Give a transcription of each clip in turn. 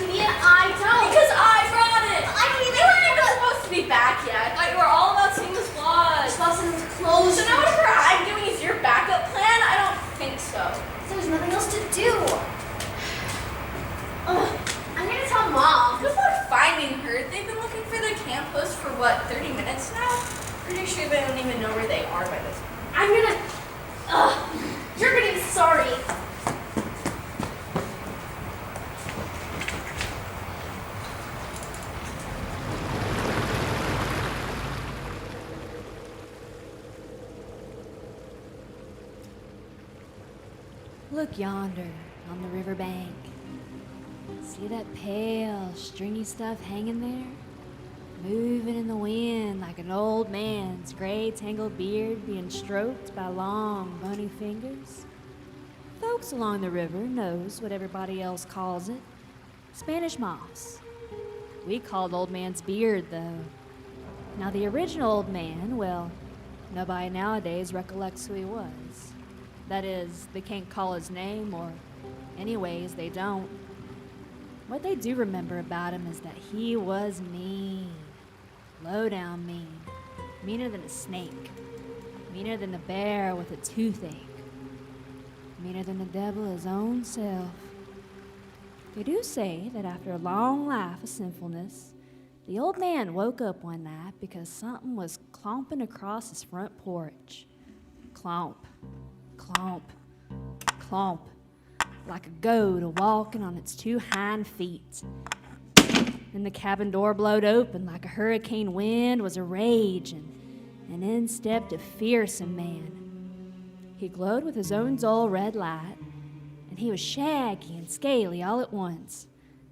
me and I don't. Because I brought it. I don't even You weren't even supposed to be back yet. I thought you were all about seeing the squad. Boston was closed. So now whatever I'm doing is your backup plan? I don't think so. There's nothing else to do. Ugh, I'm gonna tell Mom. Good luck finding her. They've been looking for the camp host for what, 30 minutes now? Pretty sure they don't even know where they are by this point. I'm gonna... you're gonna be sorry. Look yonder on the riverbank. See that pale, stringy stuff hanging there? Moving in the wind like an old man's gray, tangled beard being stroked by long, bony fingers. Folks along the river knows what everybody else calls it. Spanish moss. We called old man's beard, though. Now, the original old man, well, nobody nowadays recollects who he was. That is, they can't call his name, or anyways, they don't. What they do remember about him is that he was mean. Low down mean. Meaner than a snake. Meaner than a bear with a toothache. Meaner than the devil his own self. They do say that after a long life of sinfulness, the old man woke up one night because something was clomping across his front porch. Clomp. Clomp, clomp, like a goat a-walking on its two hind feet. Then the cabin door blowed open like a hurricane wind was a-raging, and in stepped a fearsome man. He glowed with his own dull red light, and he was shaggy and scaly all at once,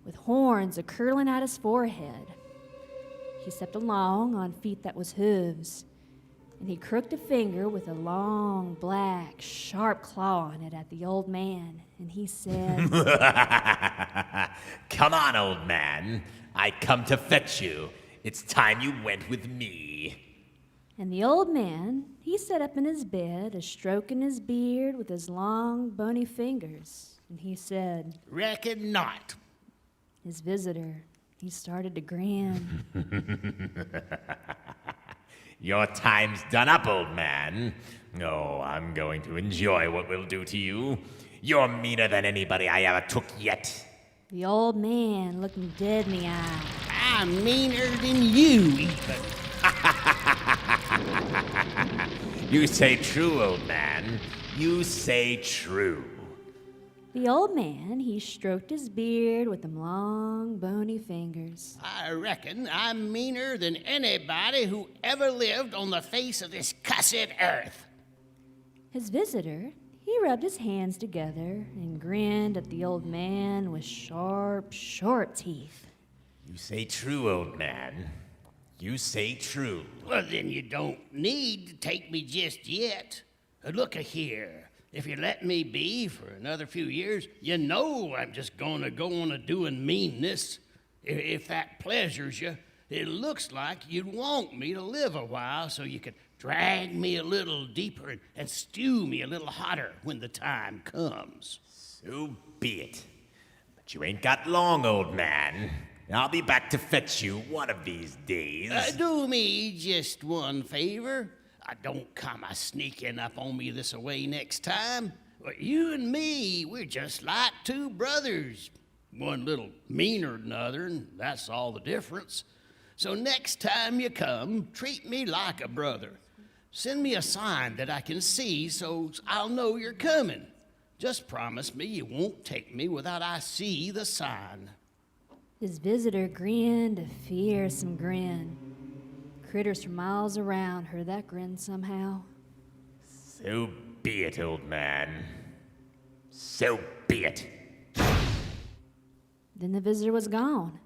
with horns a-curling out his forehead. He stepped along on feet that was hooves, and he crooked a finger with a long, black, sharp claw on it at the old man, and he said, Come on, old man. I come to fetch you. It's time you went with me. And the old man, he sat up in his bed, a-stroking his beard with his long, bony fingers, and he said, Reckon not. His visitor, he started to grin. Your time's done up, old man. Oh, I'm going to enjoy what we'll do to you. You're meaner than anybody I ever took yet. The old man looked him dead in the eye. I'm meaner than you, even. You say true, old man. You say true. The old man, he stroked his beard with them long, bony fingers. I reckon I'm meaner than anybody who ever lived on the face of this cussed earth. His visitor, he rubbed his hands together and grinned at the old man with sharp, short teeth. You say true, old man. You say true. Well, then you don't need to take me just yet. Look here. If you let me be for another few years, you know I'm just gonna go on a-doing meanness. If that pleasures you, it looks like you'd want me to live a while so you could drag me a little deeper and stew me a little hotter when the time comes. So be it. But you ain't got long, old man. I'll be back to fetch you one of these days. Do me just one favor. Don't come a-sneaking up on me this away next time. Well, you and me, we're just like two brothers. One little meaner than the other, and that's all the difference. So next time you come, treat me like a brother. Send me a sign that I can see so I'll know you're coming. Just promise me you won't take me without I see the sign. His visitor grinned a fearsome grin. Critters from miles around heard that grin somehow. So be it, old man. So be it. Then the visitor was gone,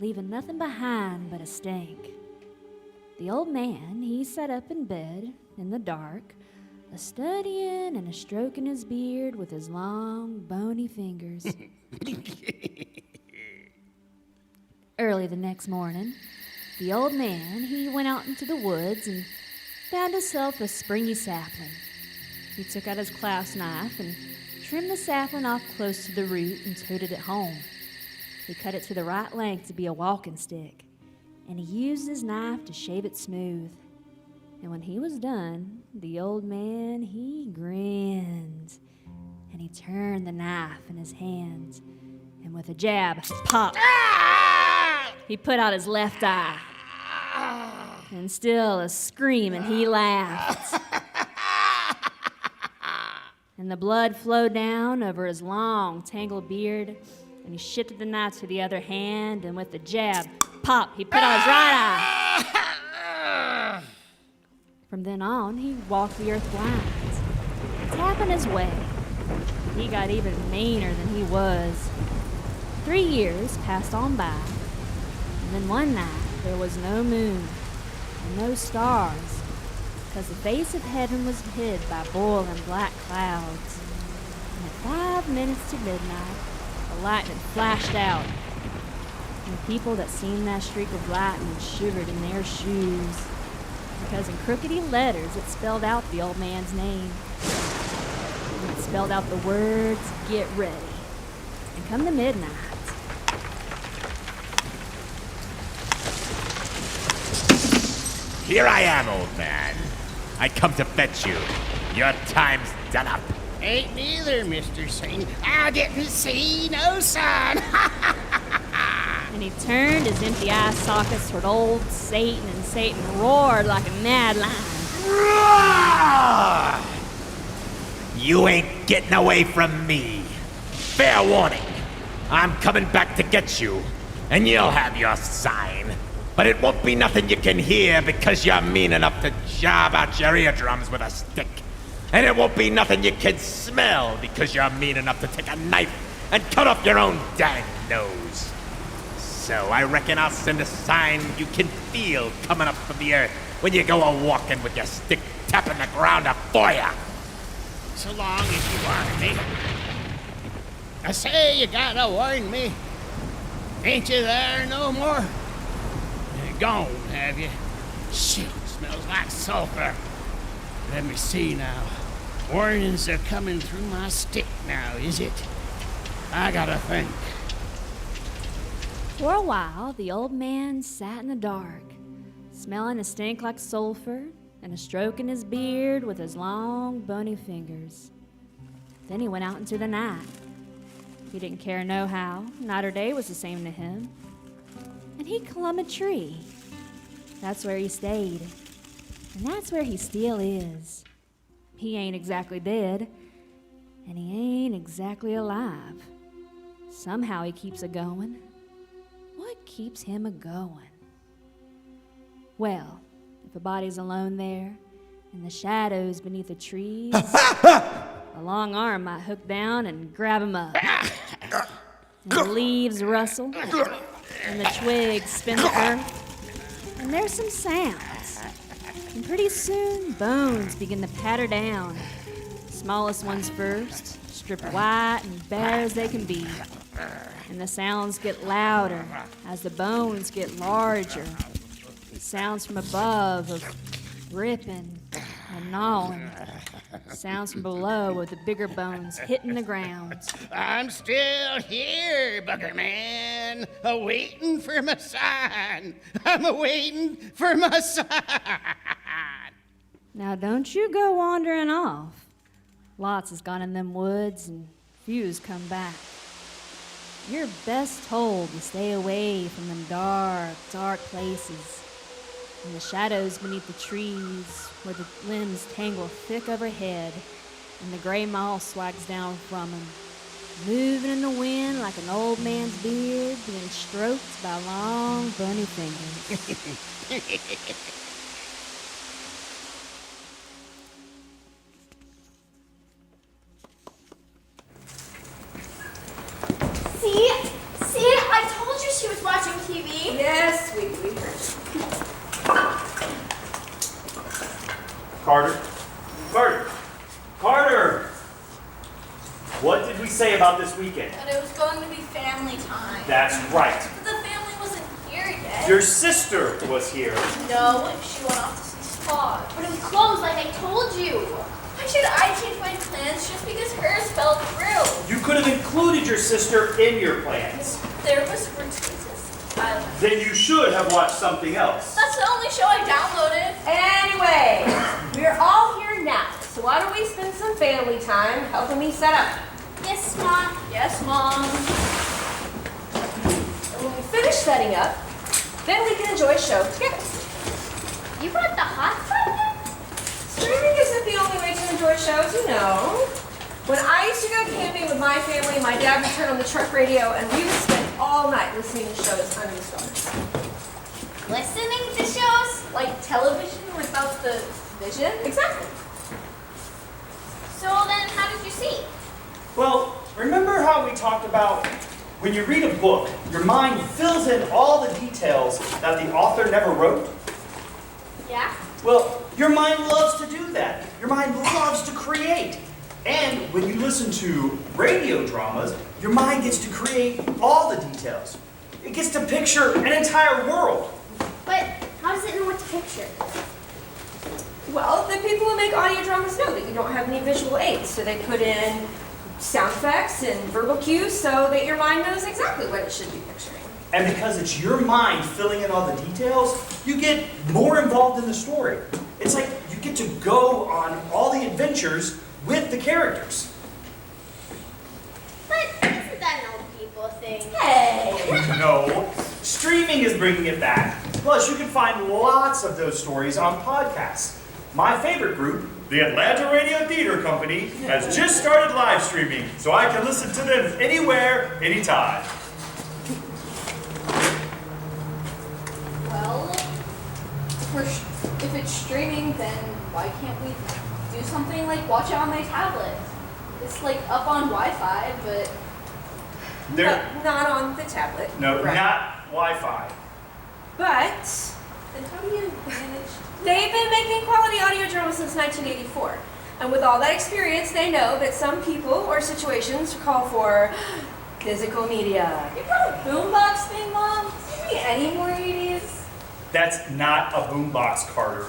leaving nothing behind but a stink. The old man, he sat up in bed in the dark, a-studying and a-stroking his beard with his long, bony fingers. Early the next morning, the old man, he went out into the woods and found himself a springy sapling. He took out his clasp knife and trimmed the sapling off close to the root and toted it home. He cut it to the right length to be a walking stick, and he used his knife to shave it smooth. And when he was done, the old man, he grinned, and he turned the knife in his hand, and with a jab, pop, he put out his left eye. And still a scream, and he laughed. And the blood flowed down over his long, tangled beard, and he shifted the knife to the other hand, and with the jab, pop, he put out his right eye. From then on, he walked the earth blind, tapping his way. He got even meaner than he was. 3 years passed on by, and then one night there was no moon and no stars, because the face of heaven was hid by boiling black clouds. And at 5 minutes to midnight, the lightning flashed out, and the people that seen that streak of lightning shivered in their shoes, because in crookedy letters it spelled out the old man's name. And it spelled out the words, "Get ready." And come to midnight, Here I am, old man. I come to fetch you. Your time's done up. Ain't neither, Mr. Sing. I didn't see no sun. and he turned his empty eye sockets toward old Satan, and Satan roared like a mad lion. You ain't getting away from me. Fair warning. I'm coming back to get you, and you'll have your sign. But it won't be nothing you can hear because you're mean enough to job out your eardrums with a stick. And it won't be nothing you can smell because you're mean enough to take a knife and cut off your own dang nose. So I reckon I'll send a sign you can feel coming up from the earth when you go a-walking with your stick tapping the ground up for ya. So long as you warn me. I say you gotta warn me. Ain't you there no more? You're gone, have you? Shoot, smells like sulfur. Let me see now. Warnings are coming through my stick now, is it? I gotta think. For a while, the old man sat in the dark, smelling a stink like sulfur and stroking his beard with his long, bony fingers. Then he went out into the night. He didn't care no how. Night or day was the same to him. And he clumb a tree. That's where he stayed. And that's where he still is. He ain't exactly dead, and he ain't exactly alive. Somehow he keeps a-going. What keeps him a-going? Well, if a body's alone there, in the shadows beneath the trees, a long arm might hook down and grab him up. And the leaves rustle, and the twigs spin the earth, and there's some sounds. And pretty soon, bones begin to patter down. Smallest ones first, stripped white and bare as they can be. And the sounds get louder as the bones get larger. Sounds from above of ripping and gnawing. Sounds from below of the bigger bones hitting the ground. I'm still here, Bugger Man, a-waiting for my sign. I'm a-waiting for my sign. Now don't you go wandering off. Lots has gone in them woods and few's come back. You're best told to stay away from them dark, dark places. In the shadows beneath the trees, where the limbs tangle thick overhead, and the gray moss swags down from them, moving in the wind like an old man's beard being stroked by long, bony fingers. See, I told you she was watching TV. Yes, we heard. Carter! What did we say about this weekend? But it was going to be family time. That's right. But the family wasn't here yet. Your sister was here. No, she went off to see Spot. But it was closed like I told you. Why should I change my plans just because hers fell through? You could have included your sister in your plans. There was Then you should have watched something else. That's the only show I downloaded. Anyway, we're all here now, so why don't we spend some family time helping me set up? Yes, Mom. Yes, Mom. And when we finish setting up, then we can enjoy a show together. You brought the hotspot then? Streaming isn't the only way to enjoy shows, you know. When I used to go camping with my family, my dad would turn on the truck radio and we would spend all night listening to shows under the stars. Listening to shows? Like television without the vision? Exactly. So then how did you see? Well, remember how we talked about when you read a book, your mind fills in all the details that the author never wrote? Yeah? Well, your mind loves to do that. Your mind loves to create. And when you listen to radio dramas, your mind gets to create all the details. It gets to picture an entire world. But how does it know what to picture? Well, the people who make audio dramas know that you don't have any visual aids, so they put in sound effects and verbal cues so that your mind knows exactly what it should be picturing. And because it's your mind filling in all the details, you get more involved in the story. It's like you get to go on all the adventures with the characters. But isn't that an old people thing? Hey! No, streaming is bringing it back. Plus, you can find lots of those stories on podcasts. My favorite group, the Atlanta Radio Theater Company, has just started live streaming, so I can listen to them anywhere, anytime. Well, if it's streaming, then why can't we do something like watch it on my tablet? It's like up on Wi-Fi, but No, not on the tablet. No, Right. not Wi-Fi. But then how do you manage? they've been making quality audio dramas since 1984. And with all that experience, they know that some people or situations call for physical media. You brought a boombox thing, Mom? Is there any more 80s? That's not a boombox, Carter.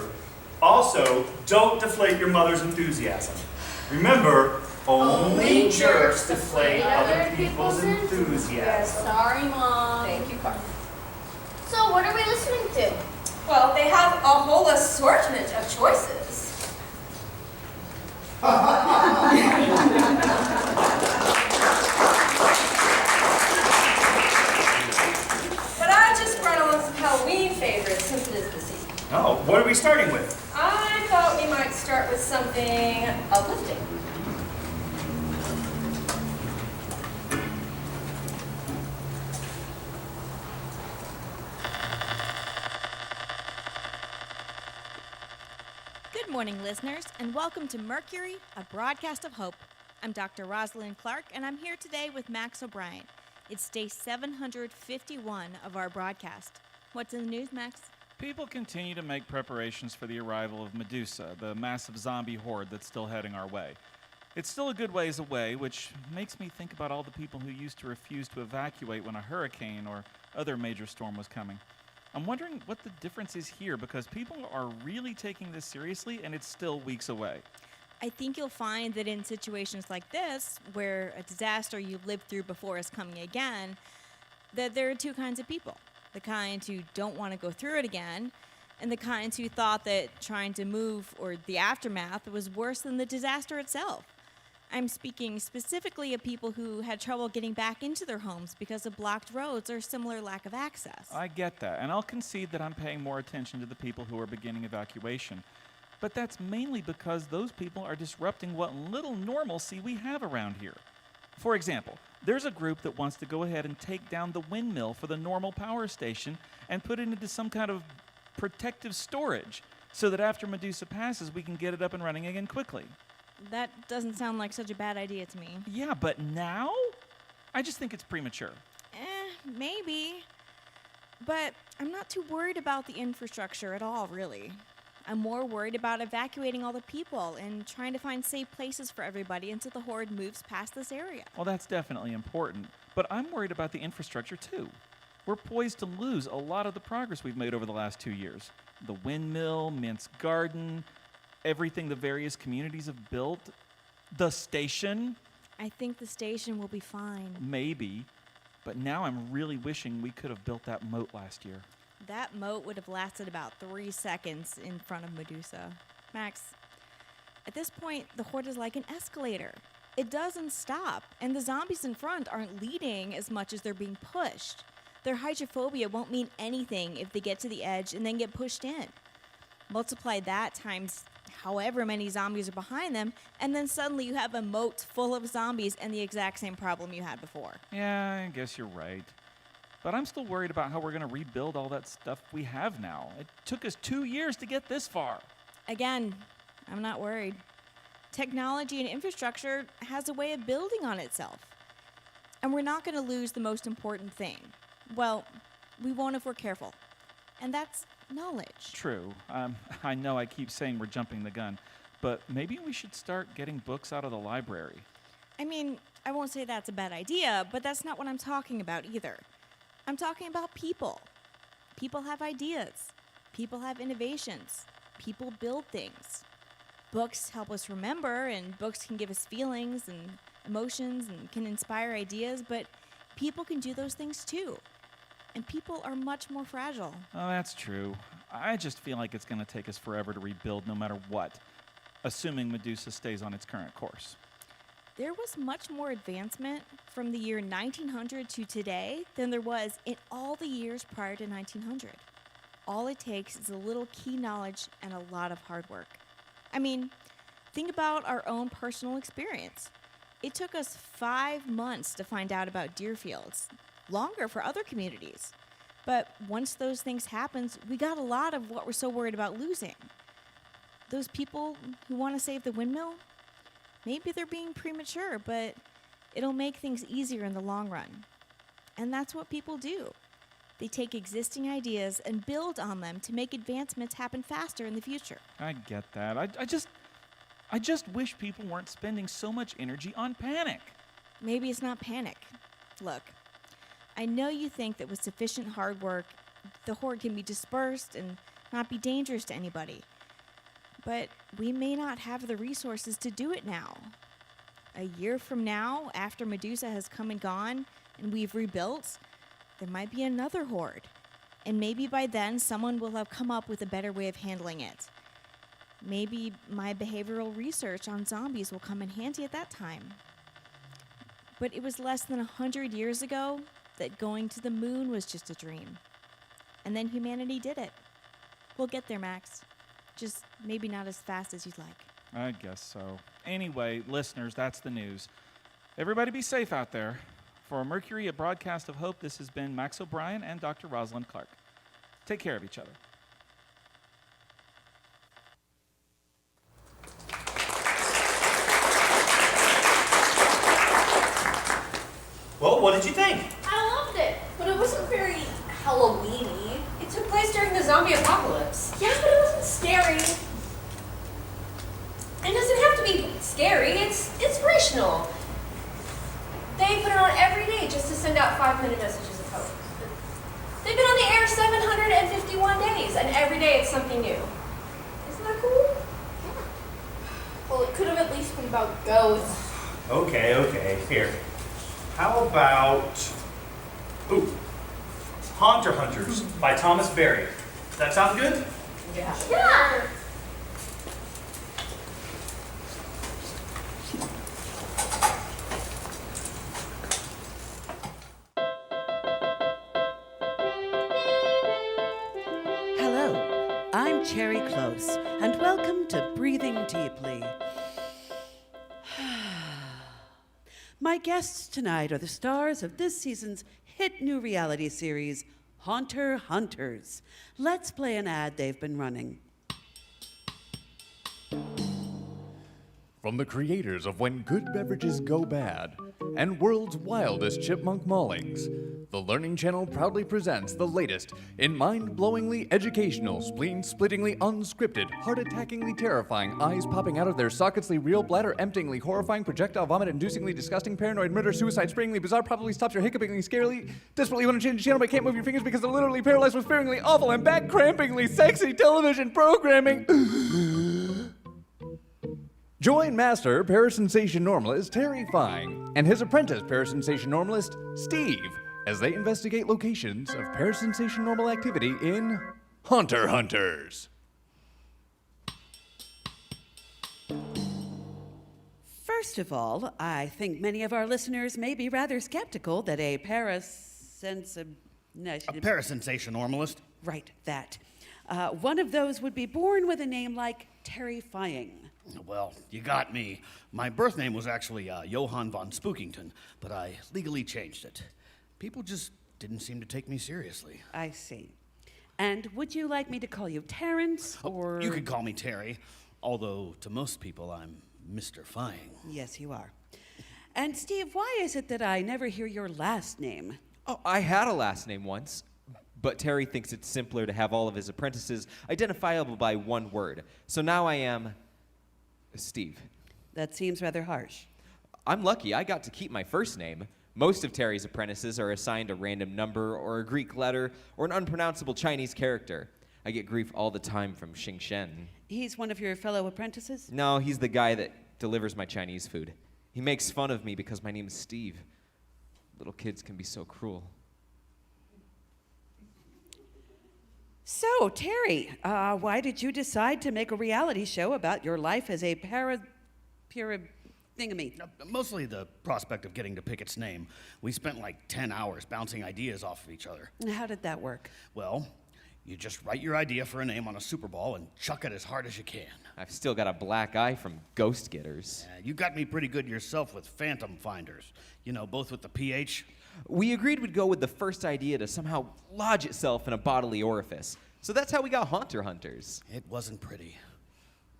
Also, don't deflate your mother's enthusiasm. Remember, only jerks deflate other people's enthusiasm. Sorry, Mom. Thank you, Carter. So what are we listening to? Well, they have a whole assortment of choices. But I just brought along some Halloween favorites since it is the season. Oh, what are we starting with? I thought we might start with something uplifting. Good morning, listeners, and welcome to Mercury, a broadcast of hope. I'm Dr. Rosalind Clark, and I'm here today with Max O'Brien. It's day 751 of our broadcast. What's in the news, Max? People continue to make preparations for the arrival of Medusa, the massive zombie horde that's still heading our way. It's still a good ways away, which makes me think about all the people who used to refuse to evacuate when a hurricane or other major storm was coming. I'm wondering what the difference is here, because people are really taking this seriously and it's still weeks away. I think you'll find that in situations like this, where a disaster you've lived through before is coming again, that there are two kinds of people. The kind who don't want to go through it again, and the kinds who thought that trying to move or the aftermath was worse than the disaster itself. I'm speaking specifically of people who had trouble getting back into their homes because of blocked roads or similar lack of access. I get that, and I'll concede that I'm paying more attention to the people who are beginning evacuation. But that's mainly because those people are disrupting what little normalcy we have around here. For example, there's a group that wants to go ahead and take down the windmill for the normal power station and put it into some kind of protective storage so that after Medusa passes, we can get it up and running again quickly. That doesn't sound like such a bad idea to me. Yeah, but now? I just think it's premature. Maybe. But I'm not too worried about the infrastructure at all, really. I'm more worried about evacuating all the people and trying to find safe places for everybody until the horde moves past this area. Well, that's definitely important, but I'm worried about the infrastructure too. We're poised to lose a lot of the progress we've made over the last 2 years. The windmill, Mint's Garden, everything the various communities have built, the station. I think the station will be fine. Maybe. But now I'm really wishing we could have built that moat last year. That moat would have lasted about 3 seconds in front of Medusa. Max, at this point, the horde is like an escalator. It doesn't stop, and the zombies in front aren't leading as much as they're being pushed. Their hydrophobia won't mean anything if they get to the edge and then get pushed in. Multiply that times however many zombies are behind them, and then suddenly you have a moat full of zombies and the exact same problem you had before. Yeah, I guess you're right. But I'm still worried about how we're going to rebuild all that stuff we have now. It took us 2 years to get this far. Again, I'm not worried. Technology and infrastructure has a way of building on itself. And we're not going to lose the most important thing. Well, we won't if we're careful. And that's knowledge. True. I know I keep saying we're jumping the gun, but maybe we should start getting books out of the library. I mean, I won't say that's a bad idea, but that's not what I'm talking about either. I'm talking about people. People have ideas. People have innovations. People build things. Books help us remember, and books can give us feelings and emotions and can inspire ideas, but people can do those things too. And people are much more fragile. Oh, that's true. I just feel like it's going to take us forever to rebuild no matter what, assuming Medusa stays on its current course. There was much more advancement from the year 1900 to today than there was in all the years prior to 1900. All it takes is a little key knowledge and a lot of hard work. I mean, think about our own personal experience. It took us 5 months to find out about deer fields, longer for other communities. But once those things happened, we got a lot of what we're so worried about losing. Those people who want to save the windmill, maybe they're being premature, but it'll make things easier in the long run. And that's what people do. They take existing ideas and build on them to make advancements happen faster in the future. I get that. I just wish people weren't spending so much energy on panic. Maybe it's not panic. Look, I know you think that with sufficient hard work, the horde can be dispersed and not be dangerous to anybody. But we may not have the resources to do it now. A year from now, after Medusa has come and gone and we've rebuilt, there might be another horde. And maybe by then, someone will have come up with a better way of handling it. Maybe my behavioral research on zombies will come in handy at that time. But it was less than 100 years ago that going to the moon was just a dream. And then humanity did it. We'll get there, Max. Just maybe not as fast as you'd like. I guess so. Anyway, listeners, that's the news. Everybody be safe out there. For Mercury, a broadcast of hope, this has been Max O'Brien and Dr. Rosalind Clark. Take care of each other. Well, what did you think? I loved it. But it wasn't very Halloween-y. It took place during the zombie apocalypse. Yeah, but it wasn't scary. It doesn't have to be scary, it's inspirational. They put it on every day just to send out 5-minute messages of hope. They've been on the air 751 days, and every day it's something new. Isn't that cool? Yeah. Well, it could have at least been about ghosts. Okay, here. How about... Ooh. Haunter Hunters by Thomas Berry. Does that sound good? Yeah. Yeah. Hello, I'm Cherry Close, and welcome to Breathing Deeply. My guests tonight are the stars of this season's hit new reality series, Haunter Hunters. Let's play an ad they've been running. From the creators of When Good Beverages Go Bad and World's Wildest Chipmunk Maulings, the Learning Channel proudly presents the latest in mind-blowingly educational, spleen-splittingly unscripted, heart-attackingly terrifying, eyes-popping out of their socketsly real, bladder-emptyingly horrifying, projectile vomit-inducingly disgusting, paranoid murder, suicide, springingly bizarre, probably stops your hiccupingly, scarily, desperately want to change the channel but can't move your fingers because they're literally paralyzed with fearingly awful and back-crampingly sexy television programming. Join Master Parasensation Normalist Terry Fine and his apprentice Parasensation Normalist Steve as they investigate locations of parasensation normal activity in Haunter Hunters. First of all, I think many of our listeners may be rather skeptical that a parasensation normalist. Right, that. One of those would be born with a name like Terrifying. Well, you got me. My birth name was actually Johann von Spookington, but I legally changed it. People just didn't seem to take me seriously. I see. And would you like me to call you Terrence, or... You could call me Terry, although to most people I'm Mr. Fying. Yes, you are. And Steve, why is it that I never hear your last name? Oh, I had a last name once, but Terry thinks it's simpler to have all of his apprentices identifiable by one word. So now I am Steve. That seems rather harsh. I'm lucky I got to keep my first name. Most of Terry's apprentices are assigned a random number or a Greek letter or an unpronounceable Chinese character. I get grief all the time from Xing Shen. He's one of your fellow apprentices? No, he's the guy that delivers my Chinese food. He makes fun of me because my name is Steve. Little kids can be so cruel. So, Terry, why did you decide to make a reality show about your life as a thingammy? Mostly the prospect of getting to pick its name. We spent like 10 hours bouncing ideas off of each other. How did that work? Well, you just write your idea for a name on a Super Ball and chuck it as hard as you can. I've still got a black eye from Ghost Getters. You got me pretty good yourself with Phantom Finders. You know, both with the PH. We agreed we'd go with the first idea to somehow lodge itself in a bodily orifice. So that's how we got Haunter Hunters. It wasn't pretty,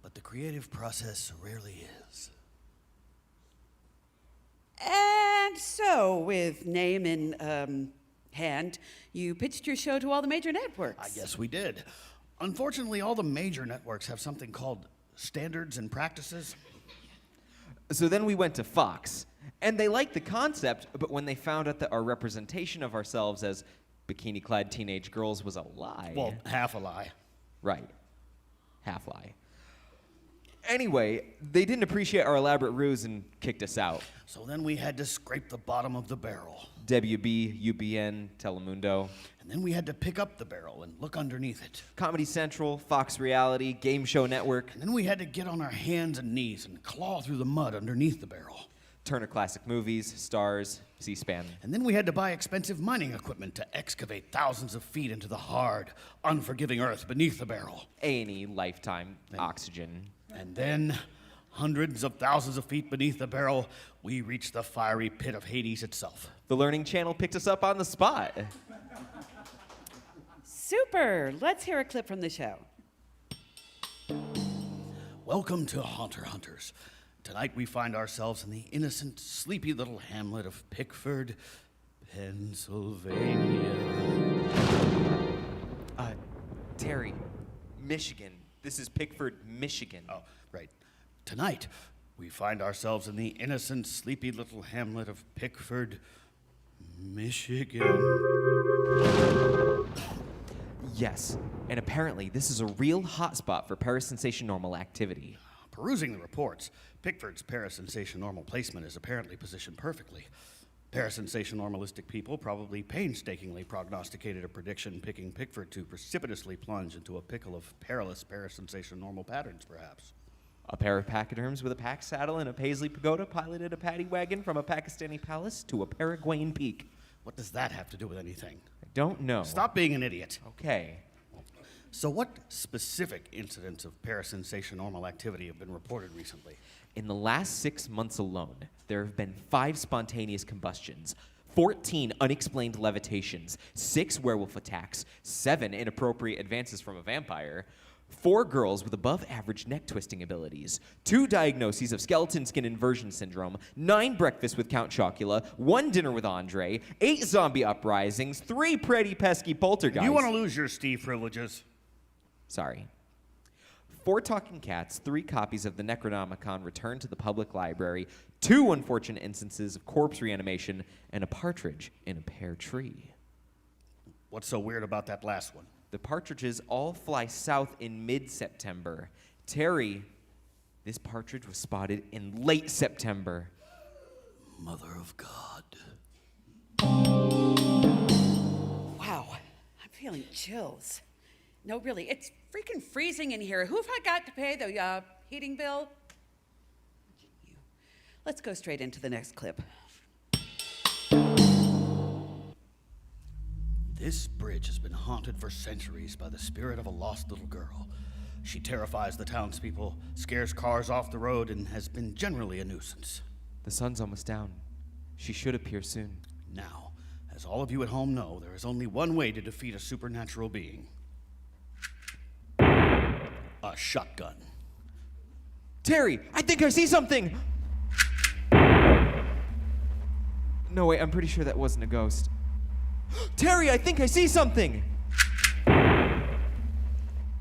but the creative process rarely is. And so, with name in hand, you pitched your show to all the major networks. I guess we did. Unfortunately, all the major networks have something called standards and practices. So then we went to Fox, and they liked the concept, but when they found out that our representation of ourselves as bikini-clad teenage girls was a lie. Well, half a lie. Right. Half lie. Anyway, they didn't appreciate our elaborate ruse and kicked us out. So then we had to scrape the bottom of the barrel. WB, UPN, Telemundo. And then we had to pick up the barrel and look underneath it. Comedy Central, Fox Reality, Game Show Network. And then we had to get on our hands and knees and claw through the mud underneath the barrel. Turner Classic Movies, Stars, C-SPAN. And then we had to buy expensive mining equipment to excavate thousands of feet into the hard, unforgiving earth beneath the barrel. A&E, Lifetime, Oxygen. And then, hundreds of thousands of feet beneath the barrel, we reached the fiery pit of Hades itself. The Learning Channel picked us up on the spot. Super! Let's hear a clip from the show. Welcome to Haunter Hunters. Tonight we find ourselves in the innocent, sleepy little hamlet of Pickford, Pennsylvania. Terry, Michigan. This is Pickford, Michigan. Oh, right. Tonight, we find ourselves in the innocent, sleepy little hamlet of Pickford, Michigan. Yes, and apparently this is a real hotspot for parasensation normal activity. Perusing the reports, Pickford's parasensation normal placement is apparently positioned perfectly. Parasensation normalistic people probably painstakingly prognosticated a prediction picking Pickford to precipitously plunge into a pickle of perilous parasensation normal patterns, perhaps. A pair of pachyderms with a pack saddle and a paisley pagoda piloted a paddy wagon from a Pakistani palace to a Paraguayan peak. What does that have to do with anything? I don't know. Stop being an idiot. Okay. So what specific incidents of parasensation normal activity have been reported recently? In the last 6 months alone, there have been 5 spontaneous combustions, 14 unexplained levitations, 6 werewolf attacks, 7 inappropriate advances from a vampire, 4 girls with above-average neck-twisting abilities, 2 diagnoses of skeleton skin inversion syndrome, 9 breakfasts with Count Chocula, 1 dinner with Andre, 8 zombie uprisings, 3 pretty pesky poltergeists. You want to lose your Steve privileges? Sorry. 4 talking cats, 3 copies of the Necronomicon returned to the public library, 2 unfortunate instances of corpse reanimation, and a partridge in a pear tree. What's so weird about that last one? The partridges all fly south in mid-September. Terry, this partridge was spotted in late September. Mother of God. feeling chills. No, really, it's freaking freezing in here. Who have I got to pay the heating bill? You. Let's go straight into the next clip. This bridge has been haunted for centuries by the spirit of a lost little girl. She terrifies the townspeople, scares cars off the road, and has been generally a nuisance. The sun's almost down. She should appear soon. Now, as all of you at home know, there is only one way to defeat a supernatural being. A shotgun. Terry, I think I see something! No, wait, I'm pretty sure that wasn't a ghost. Terry, I think I see something!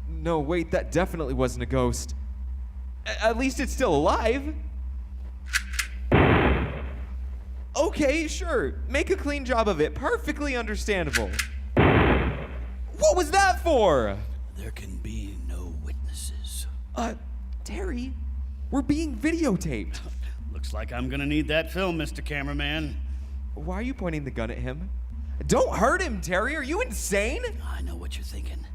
No, wait, that definitely wasn't a ghost. At least it's still alive. Okay, sure. Make a clean job of it. Perfectly understandable. What was that for? There can be no witnesses. Terry, we're being videotaped. Looks like I'm gonna need that film, Mr. Cameraman. Why are you pointing the gun at him? Don't hurt him, Terry. Are you insane? I know what you're thinking.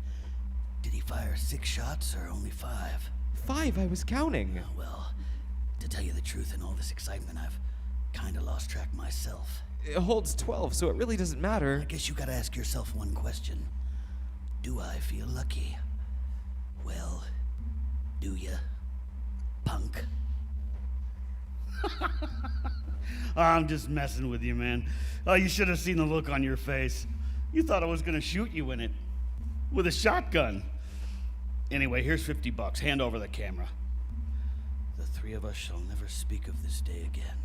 Did he fire 6 shots or only 5? 5, I was counting. Well, to tell you the truth, in all this excitement, I've kind of lost track myself. It holds 12, so it really doesn't matter. I guess you gotta ask yourself one question. Do I feel lucky? Well, do ya, punk? I'm just messing with you, man. Oh, you should have seen the look on your face. You thought I was gonna shoot you in it. With a shotgun. Anyway, here's $50. Hand over the camera. The 3 of us shall never speak of this day again.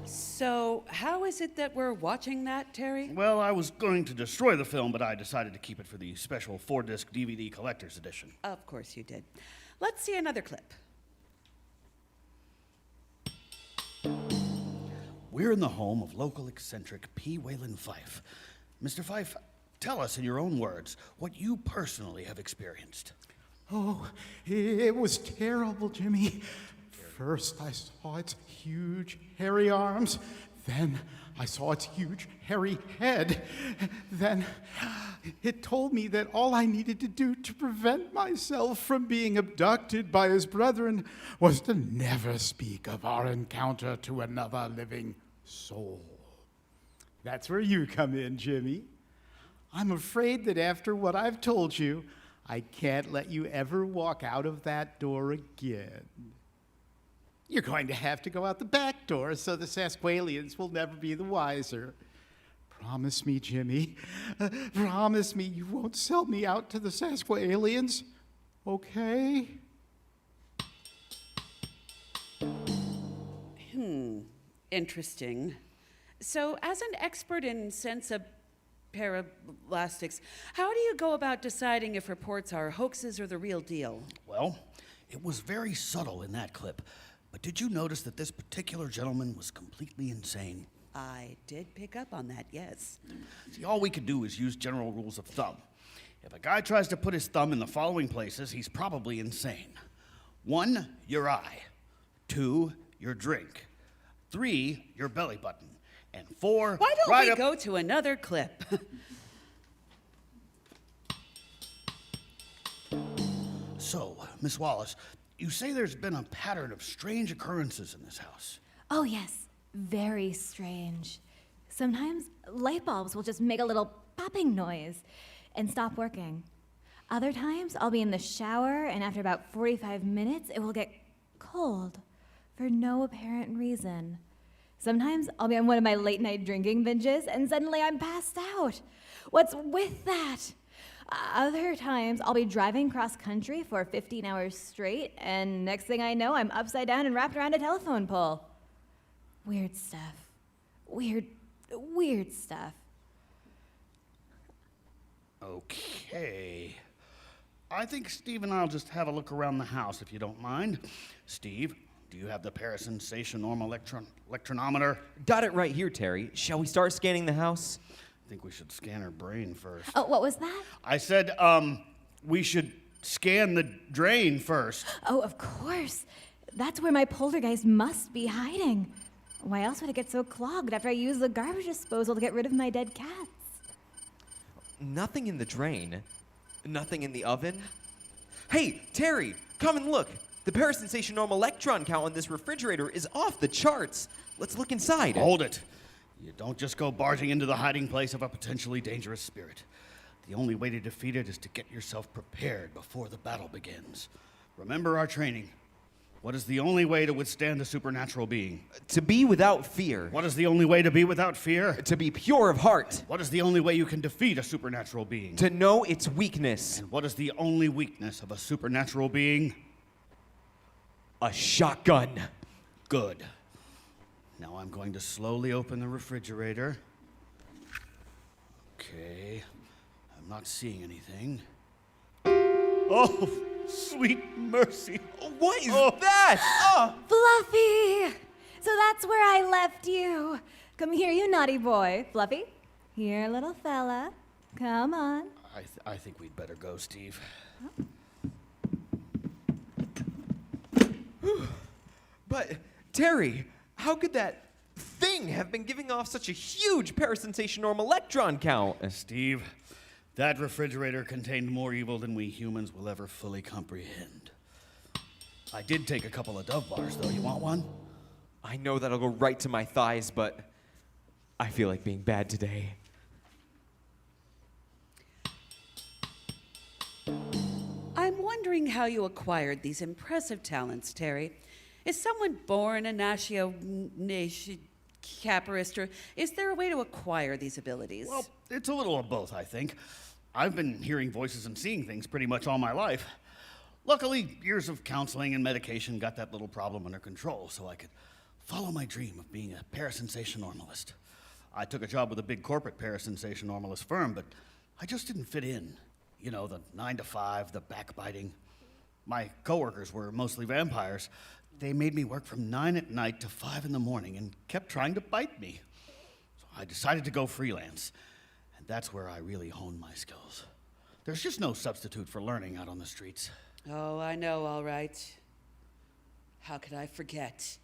So, how is it that we're watching that, Terry? Well, I was going to destroy the film, but I decided to keep it for the special 4-disc DVD collector's edition. Of course you did. Let's see another clip. We're in the home of local eccentric P. Wayland Fife. Mr. Fife, tell us in your own words what you personally have experienced. Oh, it was terrible, Jimmy. First, I saw its huge, hairy arms. Then, I saw its huge, hairy head. Then, it told me that all I needed to do to prevent myself from being abducted by his brethren was to never speak of our encounter to another living soul. That's where you come in, Jimmy. I'm afraid that after what I've told you, I can't let you ever walk out of that door again. You're going to have to go out the back door so the Sasquatchans will never be the wiser. Promise me, Jimmy. Promise me you won't sell me out to the Sasquatchans, okay? Interesting. So, as an expert in sense of parablastics, how do you go about deciding if reports are hoaxes or the real deal? Well, it was very subtle in that clip. But did you notice that this particular gentleman was completely insane? I did pick up on that, yes. See, all we could do is use general rules of thumb. If a guy tries to put his thumb in the following places, he's probably insane. 1, your eye. 2, your drink. 3, your belly button. And 4, Why don't right we up... go to another clip? So, Miss Wallace, you say there's been a pattern of strange occurrences in this house. Oh, yes. Very strange. Sometimes light bulbs will just make a little popping noise and stop working. Other times, I'll be in the shower, and after about 45 minutes, it will get cold for no apparent reason. Sometimes I'll be on one of my late night drinking binges, and suddenly I'm passed out. What's with that? Other times, I'll be driving cross country for 15 hours straight, and next thing I know, I'm upside down and wrapped around a telephone pole. Weird stuff. Weird stuff. Okay. I think Steve and I'll just have a look around the house, if you don't mind. Steve, do you have the parasensation-norm electronometer? Got it right here, Terry. Shall we start scanning the house? I think we should scan her brain first. Oh, what was that? I said, we should scan the drain first. Oh, of course. That's where my poltergeist must be hiding. Why else would it get so clogged after I use the garbage disposal to get rid of my dead cats? Nothing in the drain. Nothing in the oven. Hey, Terry, come and look. The parasensation normal electron count on this refrigerator is off the charts. Let's look inside. Hold it. You don't just go barging into the hiding place of a potentially dangerous spirit. The only way to defeat it is to get yourself prepared before the battle begins. Remember our training. What is the only way to withstand a supernatural being? To be without fear. What is the only way to be without fear? To be pure of heart. What is the only way you can defeat a supernatural being? To know its weakness. And what is the only weakness of a supernatural being? A shotgun. Good. Now I'm going to slowly open the refrigerator. Okay. I'm not seeing anything. Oh, sweet mercy. What is that? Fluffy! So that's where I left you. Come here, you naughty boy. Fluffy, here, little fella. Come on. I think we'd better go, Steve. But, Terry, how could that thing have been giving off such a huge parasensation norm electron count? Steve, that refrigerator contained more evil than we humans will ever fully comprehend. I did take a couple of Dove bars, though. You want one? I know that'll go right to my thighs, but I feel like being bad today. I'm wondering how you acquired these impressive talents, Terry. Is someone born a caparist, or is there a way to acquire these abilities? Well, it's a little of both, I think. I've been hearing voices and seeing things pretty much all my life. Luckily, years of counseling and medication got that little problem under control so I could follow my dream of being a parasensation normalist. I took a job with a big corporate parasensation normalist firm, but I just didn't fit in. You know, the 9 to 5, the backbiting. My coworkers were mostly vampires. They made me work from 9 at night to 5 in the morning and kept trying to bite me. So I decided to go freelance, and that's where I really honed my skills. There's just no substitute for learning out on the streets. Oh, I know, all right. How could I forget?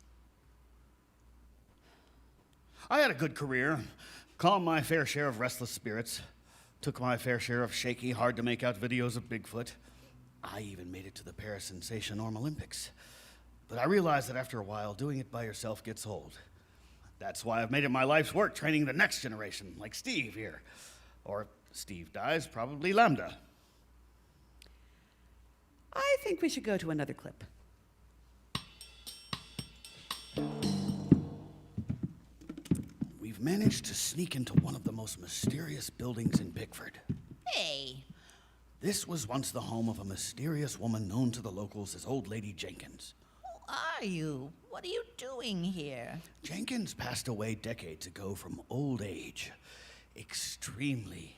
I had a good career, calmed my fair share of restless spirits, took my fair share of shaky, hard-to-make-out videos of Bigfoot. I even made it to the Parasensation Olympics. But I realized that after a while, doing it by yourself gets old. That's why I've made it my life's work training the next generation, like Steve here. Or if Steve dies, probably Lambda. I think we should go to another clip. We've managed to sneak into one of the most mysterious buildings in Bickford. Hey. This was once the home of a mysterious woman known to the locals as Old Lady Jenkins. Who are you? What are you doing here? Jenkins passed away decades ago from old age. Extremely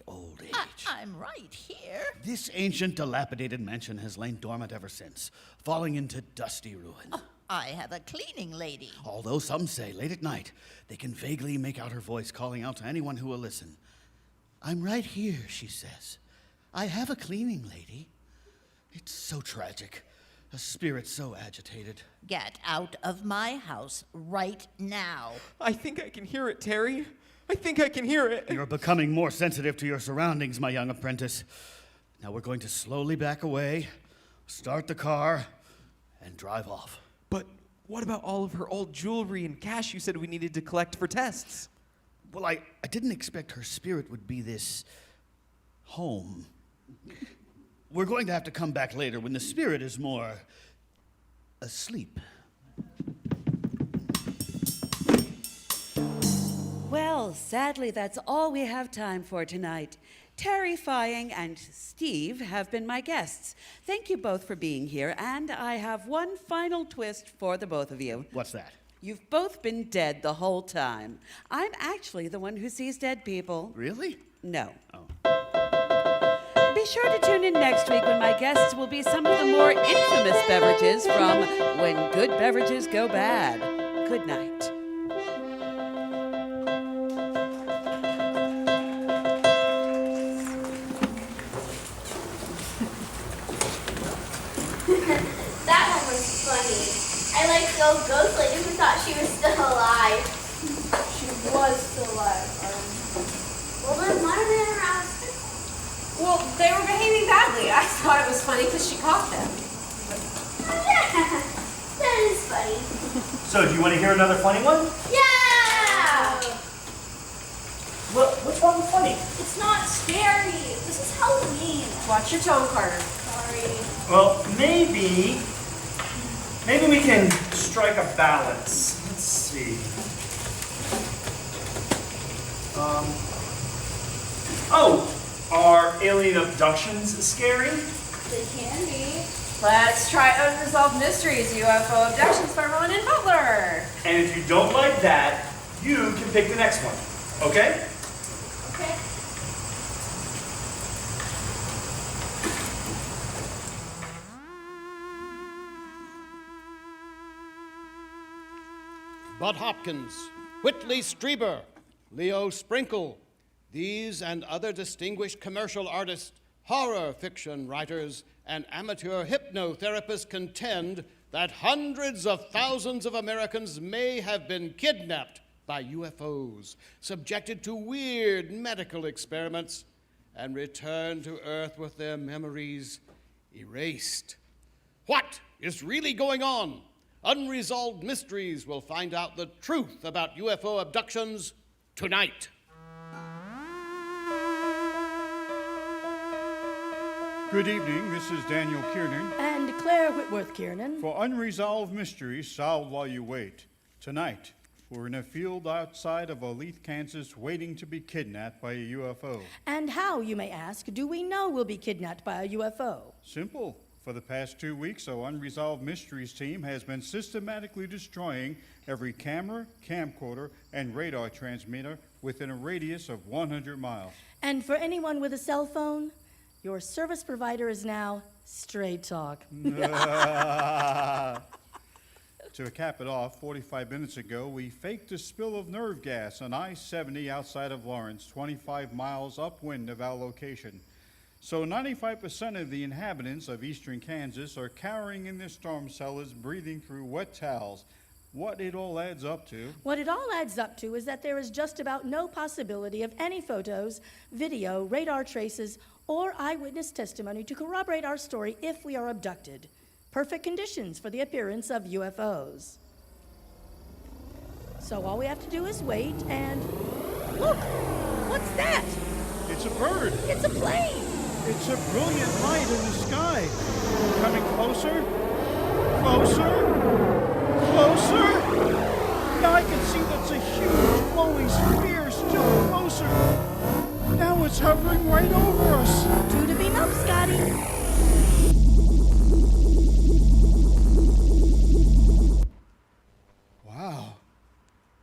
old age. I'm right here. This ancient, dilapidated mansion has lain dormant ever since, falling into dusty ruin. Oh, I have a cleaning lady. Although some say late at night, they can vaguely make out her voice calling out to anyone who will listen. I'm right here, she says. I have a cleaning lady. It's so tragic. A spirit so agitated. Get out of my house right now. I think I can hear it, Terry. I think I can hear it. You're becoming more sensitive to your surroundings, my young apprentice. Now we're going to slowly back away, start the car, and drive off. But what about all of her old jewelry and cash you said we needed to collect for tests? Well, I didn't expect her spirit would be this home. We're going to have to come back later when the spirit is more asleep. Well, sadly, that's all we have time for tonight. Terry Fying and Steve have been my guests. Thank you both for being here, and I have one final twist for the both of you. What's that? You've both been dead the whole time. I'm actually the one who sees dead people. Really? No. Oh. Be sure to tune in next week when my guests will be some of the more infamous beverages from When Good Beverages Go Bad. Good night. That one was funny. I like the old ghost lady who thought she was still alive. She was still alive. Well, then why did they ever ask? Well, they were behaving badly. I thought it was funny because she caught them. Yeah, that is funny. So, do you want to hear another funny one? Yeah! What's wrong with funny? It's not scary. This is Halloween. Watch your tone, Carter. Sorry. Well, maybe we can strike a balance. Let's see. Are alien abductions scary? They can be. Let's try Unresolved Mysteries UFO Abductions by Ronan Butler. And if you don't like that, you can pick the next one. Okay? Okay. Bud Hopkins, Whitley Strieber, Leo Sprinkle, these and other distinguished commercial artists, horror fiction writers, and amateur hypnotherapists contend that hundreds of thousands of Americans may have been kidnapped by UFOs, subjected to weird medical experiments, and returned to Earth with their memories erased. What is really going on? Unresolved Mysteries will find out the truth about UFO abductions tonight. Good evening, this is Daniel Kiernan. And Claire Whitworth Kiernan. For Unresolved Mysteries Solved While You Wait. Tonight, we're in a field outside of Olathe, Kansas, waiting to be kidnapped by a UFO. And how, you may ask, do we know we'll be kidnapped by a UFO? Simple. For the past 2 weeks, our Unresolved Mysteries team has been systematically destroying every camera, camcorder, and radar transmitter within a radius of 100 miles. And for anyone with a cell phone, your service provider is now Straight Talk. To cap it off, 45 minutes ago, we faked a spill of nerve gas on I-70 outside of Lawrence, 25 miles upwind of our location. So 95% of the inhabitants of eastern Kansas are cowering in their storm cellars, breathing through wet towels. What it all adds up to? What it all adds up to is that there is just about no possibility of any photos, video, radar traces, or eyewitness testimony to corroborate our story if we are abducted. Perfect conditions for the appearance of UFOs. So all we have to do is wait and... Look! What's that? It's a bird. It's a plane! It's a brilliant light in the sky. Coming closer, closer, closer. Now I can see that's a huge glowing sphere still closer. Now it's hovering right over us. Two to beam up, Scotty. Wow.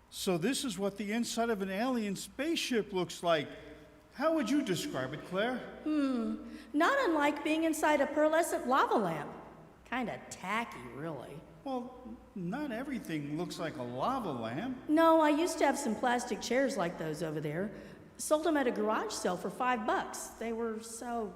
So this is what the inside of an alien spaceship looks like. How would you describe it, Claire? Not unlike being inside a pearlescent lava lamp. Kinda tacky, really. Well, not everything looks like a lava lamp. No, I used to have some plastic chairs like those over there. Sold them at a garage sale for $5. They were so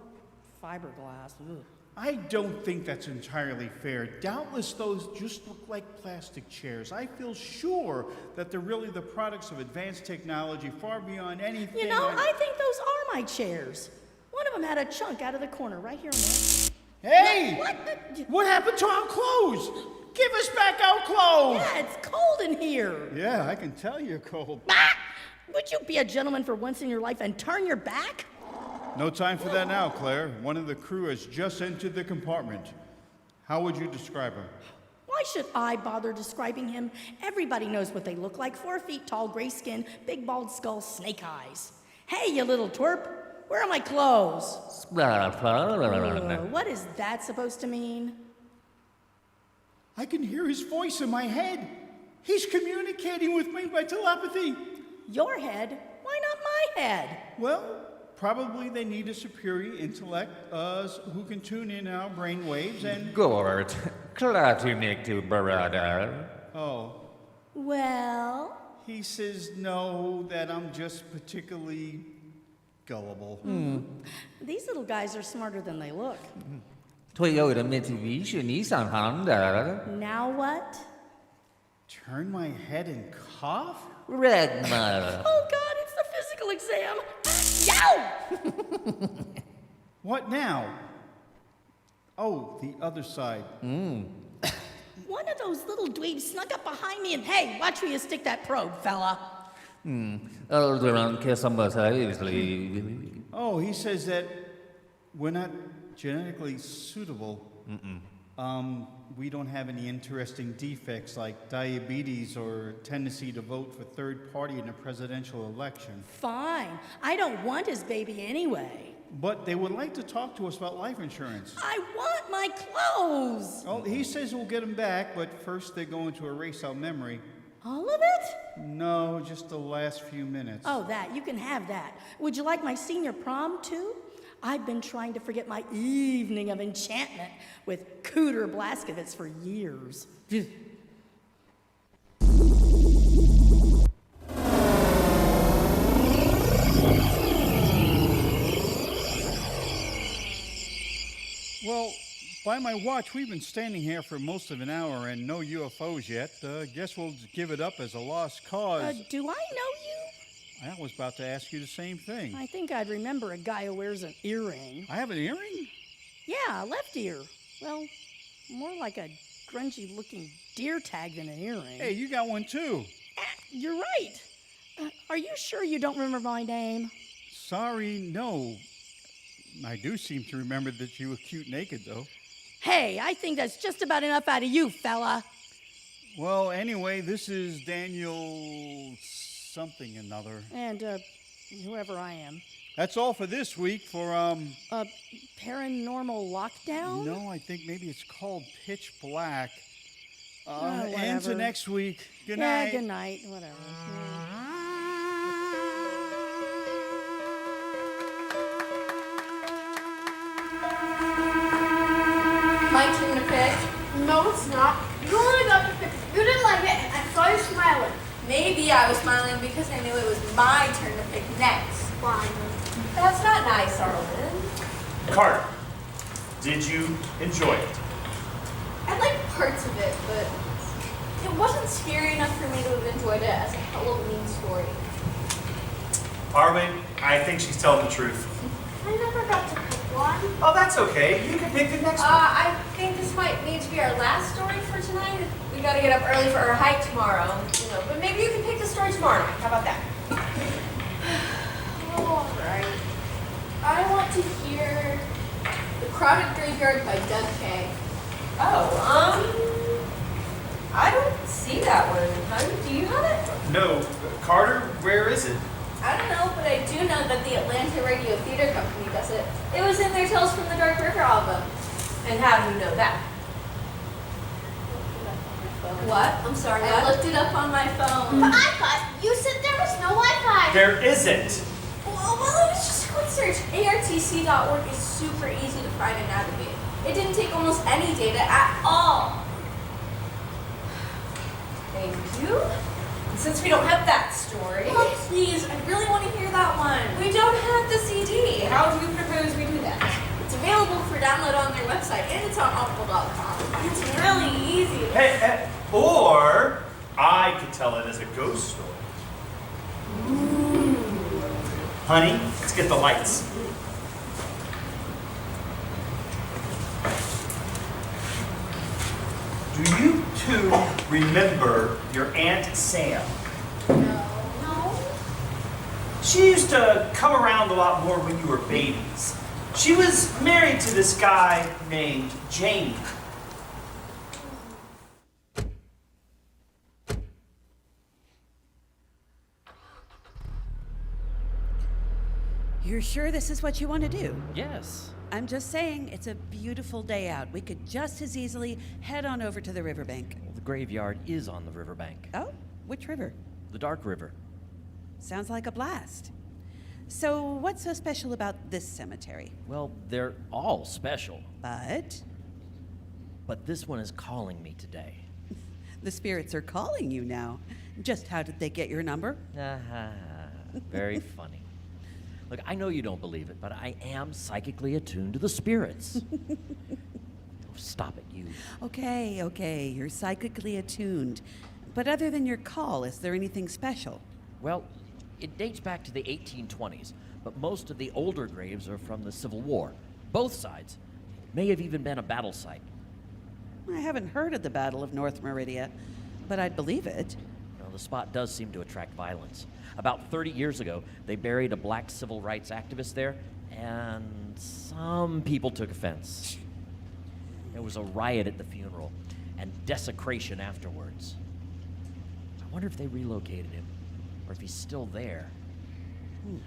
fiberglass. Ugh. I don't think that's entirely fair. Doubtless those just look like plastic chairs. I feel sure that they're really the products of advanced technology far beyond anything. You know, I think those are my chairs. One of them had a chunk out of the corner right here on the... Hey! What? What happened to our clothes? Give us back our clothes! Yeah, it's cold in here. Yeah, I can tell you're cold. Ah! Would you be a gentleman for once in your life and turn your back? No time for that now, Claire. One of the crew has just entered the compartment. How would you describe her? Why should I bother describing him? Everybody knows what they look like. 4 feet tall, gray skin, big bald skull, snake eyes. Hey, you little twerp. Where are my clothes? What is that supposed to mean? I can hear his voice in my head. He's communicating with me by telepathy. Your head? Why not my head? Well, probably they need a superior intellect who can tune in our brain waves and... Gord, glad to meet you, brother. Oh. Well? He says no, that I'm just particularly gullible. These little guys are smarter than they look. Now what? Turn my head and cough? Redmar. Oh God, it's the physical exam. Yow! What now? Oh, the other side. One of those little dweebs snuck up behind me and, hey, watch where you stick that probe, fella. Oh, he says that we're not genetically suitable. We don't have any interesting defects like diabetes or tendency to vote for third party in a presidential election. Fine. I don't want his baby anyway. But they would like to talk to us about life insurance. I want my clothes. Oh, he says we'll get them back, but first they're going to erase our memory. All of it? No, just the last few minutes. Oh, that. You can have that. Would you like my senior prom, too? I've been trying to forget my evening of enchantment with Cooter Blaskowitz for years. Well, by my watch, we've been standing here for most of an hour and no UFOs yet. Guess we'll give it up as a lost cause. Do I know you? I was about to ask you the same thing. I think I'd remember a guy who wears an earring. I have an earring? Yeah, a left ear. Well, more like a grungy-looking deer tag than an earring. Hey, you got one too. You're right. Are you sure you don't remember my name? Sorry, no. I do seem to remember that you were cute naked, though. Hey, I think that's just about enough out of you, fella. Well, anyway, this is Daniel something another. And, whoever I am. That's all for this week for, Paranormal Lockdown? No, I think maybe it's called Pitch Black. Whatever. Into next week. Good Yeah, night. good night. Whatever. My turn to pick. No, it's not. You only got to pick. You didn't like it, and I saw you smiling. Maybe I was smiling because I knew it was my turn to pick next. Fine. That's not nice, Arlen. Carter, did you enjoy it? I liked parts of it, but it wasn't scary enough for me to have enjoyed it as a Halloween story. Arwen, I think she's telling the truth. I never got to pick one. Oh, that's okay. You can pick the next one. I think this might need to be our last story for tonight. We gotta get up early for our hike tomorrow, but maybe you can pick the story tomorrow night. How about that? All right. I want to hear The Crowded Graveyard by Doug Kay. Oh, I don't see that one, hun. Do you have it? No. Carter, where is it? I don't know, but I do know that the Atlanta Radio Theater Company does it. It was in their Tales from the Dark River album. And how do you know that? What? I'm sorry, I what? looked it up on my phone. But I thought you said there was no Wi-Fi. There isn't. Well, it was just a quick search. ARTC.org is super easy to find and navigate. It didn't take almost any data at all. Thank you. And since we don't have that story... Oh, please, I really want to hear that one. We don't have the CD. How do you propose we do that? It's available for download on their website, and it's on audible.com. It's really easy. Hey, or I could tell it as a ghost story. Honey, let's get the lights. Do you two remember your Aunt Sam? No. She used to come around a lot more when you were babies. She was married to this guy named Jamie. You're sure this is what you want to do? Yes. I'm just saying, it's a beautiful day out. We could just as easily head on over to the riverbank. Well, the graveyard is on the riverbank. Oh, which river? The Dark River. Sounds like a blast. So, what's so special about this cemetery? Well, they're all special. But this one is calling me today. the spirits are calling you now. Just how did they get your number? Very funny. Look, I know you don't believe it, but I am psychically attuned to the spirits. Stop it, you. Okay, you're psychically attuned. But other than your call, is there anything special? Well, It dates back to the 1820s, but most of the older graves are from the Civil War. Both sides. May have even been a battle site. I haven't heard of the Battle of North Meridia, but I'd believe it. Well, the spot does seem to attract violence. About 30 years ago, they buried a black civil rights activist there, and some people took offense. There was a riot at the funeral, and desecration afterwards. I wonder if they relocated him, or if he's still there.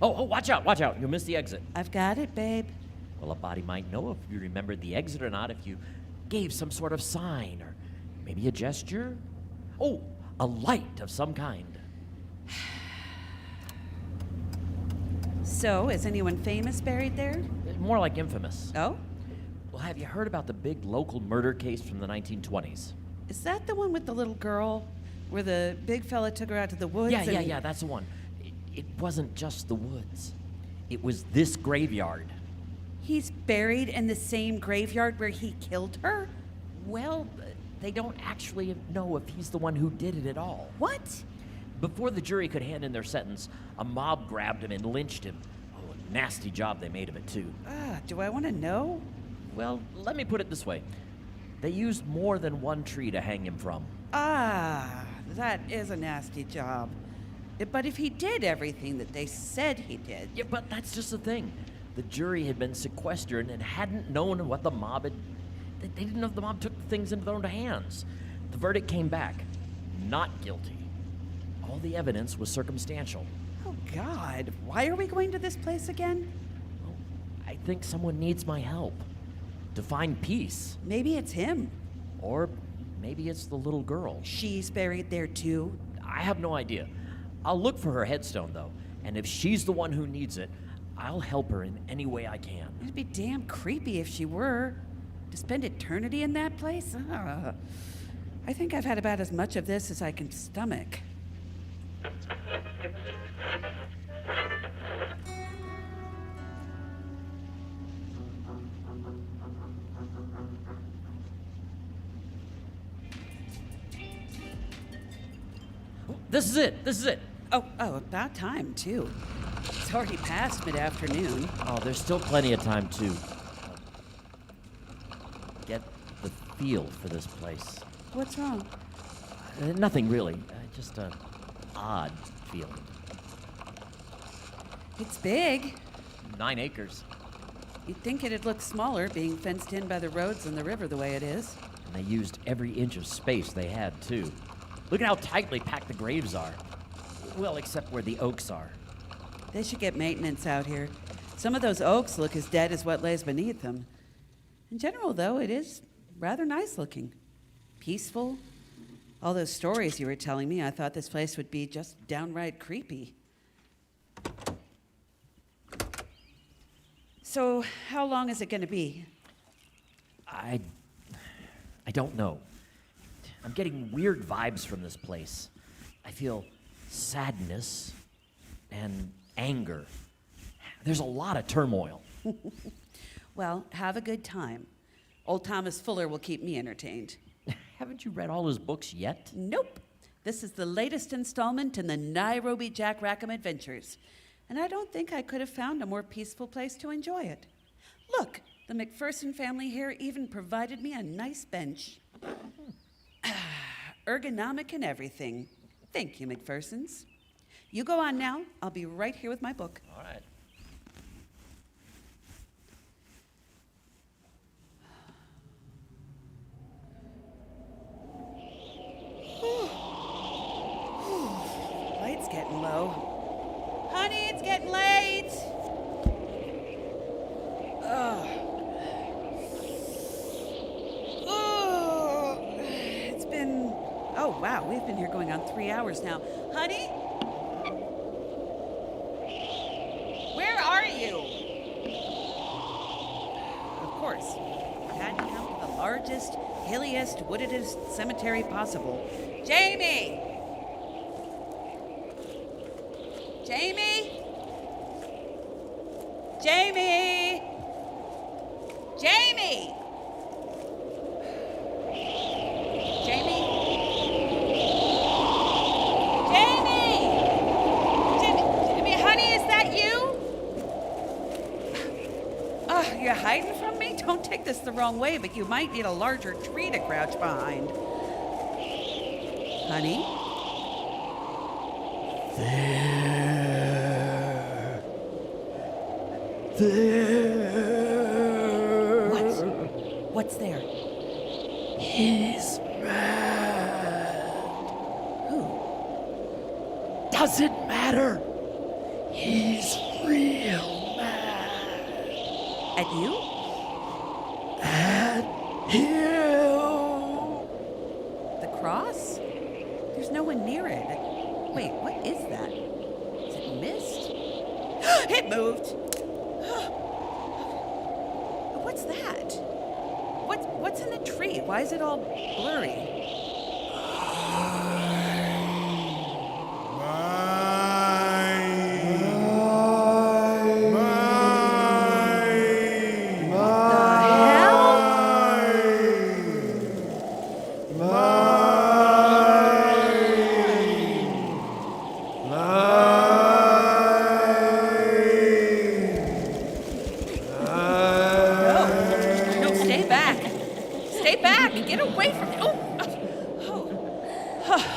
Oh, watch out, you'll miss the exit. I've got it, babe. Well, a body might know if you remembered the exit or not if you gave some sort of sign, or maybe a gesture. Oh, a light of some kind. So, is anyone famous buried there? More like infamous. Oh? Well, have you heard about the big local murder case from the 1920s? Is that the one with the little girl, where the big fella took her out to the woods? Yeah, that's the one. It wasn't just the woods. It was this graveyard. He's buried in the same graveyard where he killed her? Well, they don't actually know if he's the one who did it at all. What? Before the jury could hand in their sentence, a mob grabbed him and lynched him. Oh, a nasty job they made of it, too. Do I want to know? Well, let me put it this way. They used more than one tree to hang him from. That is a nasty job. But if he did everything that they said he did... Yeah, but that's just the thing. The jury had been sequestered and hadn't known what the mob had... They didn't know if the mob took things into their own hands. The verdict came back. Not guilty. All the evidence was circumstantial. Oh, God. Why are we going to this place again? Well, I think someone needs my help. To find peace. Maybe it's him. Or maybe it's the little girl. She's buried there, too? I have no idea. I'll look for her headstone, though. And if she's the one who needs it, I'll help her in any way I can. It'd be damn creepy if she were. To spend eternity in that place? I think I've had about as much of this as I can stomach. This is it. Oh, about time, too. It's already past mid-afternoon. Oh, there's still plenty of time, too. Get the feel for this place. What's wrong? Nothing really. Just an odd feeling. It's big. 9 acres. You'd think it'd look smaller, being fenced in by the roads and the river the way it is. And they used every inch of space they had, too. Look at how tightly packed the graves are. Well, except where the oaks are. They should get maintenance out here. Some of those oaks look as dead as what lays beneath them. In general, though, it is rather nice looking. Peaceful. All those stories you were telling me, I thought this place would be just downright creepy. So, how long is it going to be? I don't know. I'm getting weird vibes from this place. I feel sadness and anger. There's a lot of turmoil. Well, have a good time. Old Thomas Fuller will keep me entertained. Haven't you read all his books yet? Nope. This is the latest installment in the Nairobi Jack Rackham Adventures. And I don't think I could have found a more peaceful place to enjoy it. Look, the McPherson family here even provided me a nice bench. Ergonomic and everything. Thank you, McPhersons. You go on now. I'll be right here with my book. All right. Light's getting low. Honey, it's getting late. It's been, oh wow, we've been here going on 3 hours now. Honey? Where are you? Of course, I had to come to the largest, hilliest, woodedest cemetery possible. Jamie! Jamie? Jamie! Jamie! Jamie? Jamie! Jamie! you hiding from me? Don't take this the wrong way, but you might need a larger tree to crouch behind. Honey? There. What's there? He's mad. Who? Doesn't matter. He's real mad. At you? At him. The cross? There's no one near it. Wait, what is that? Is it mist? It moved. What's that? What's in the tree? Why is it all blurry?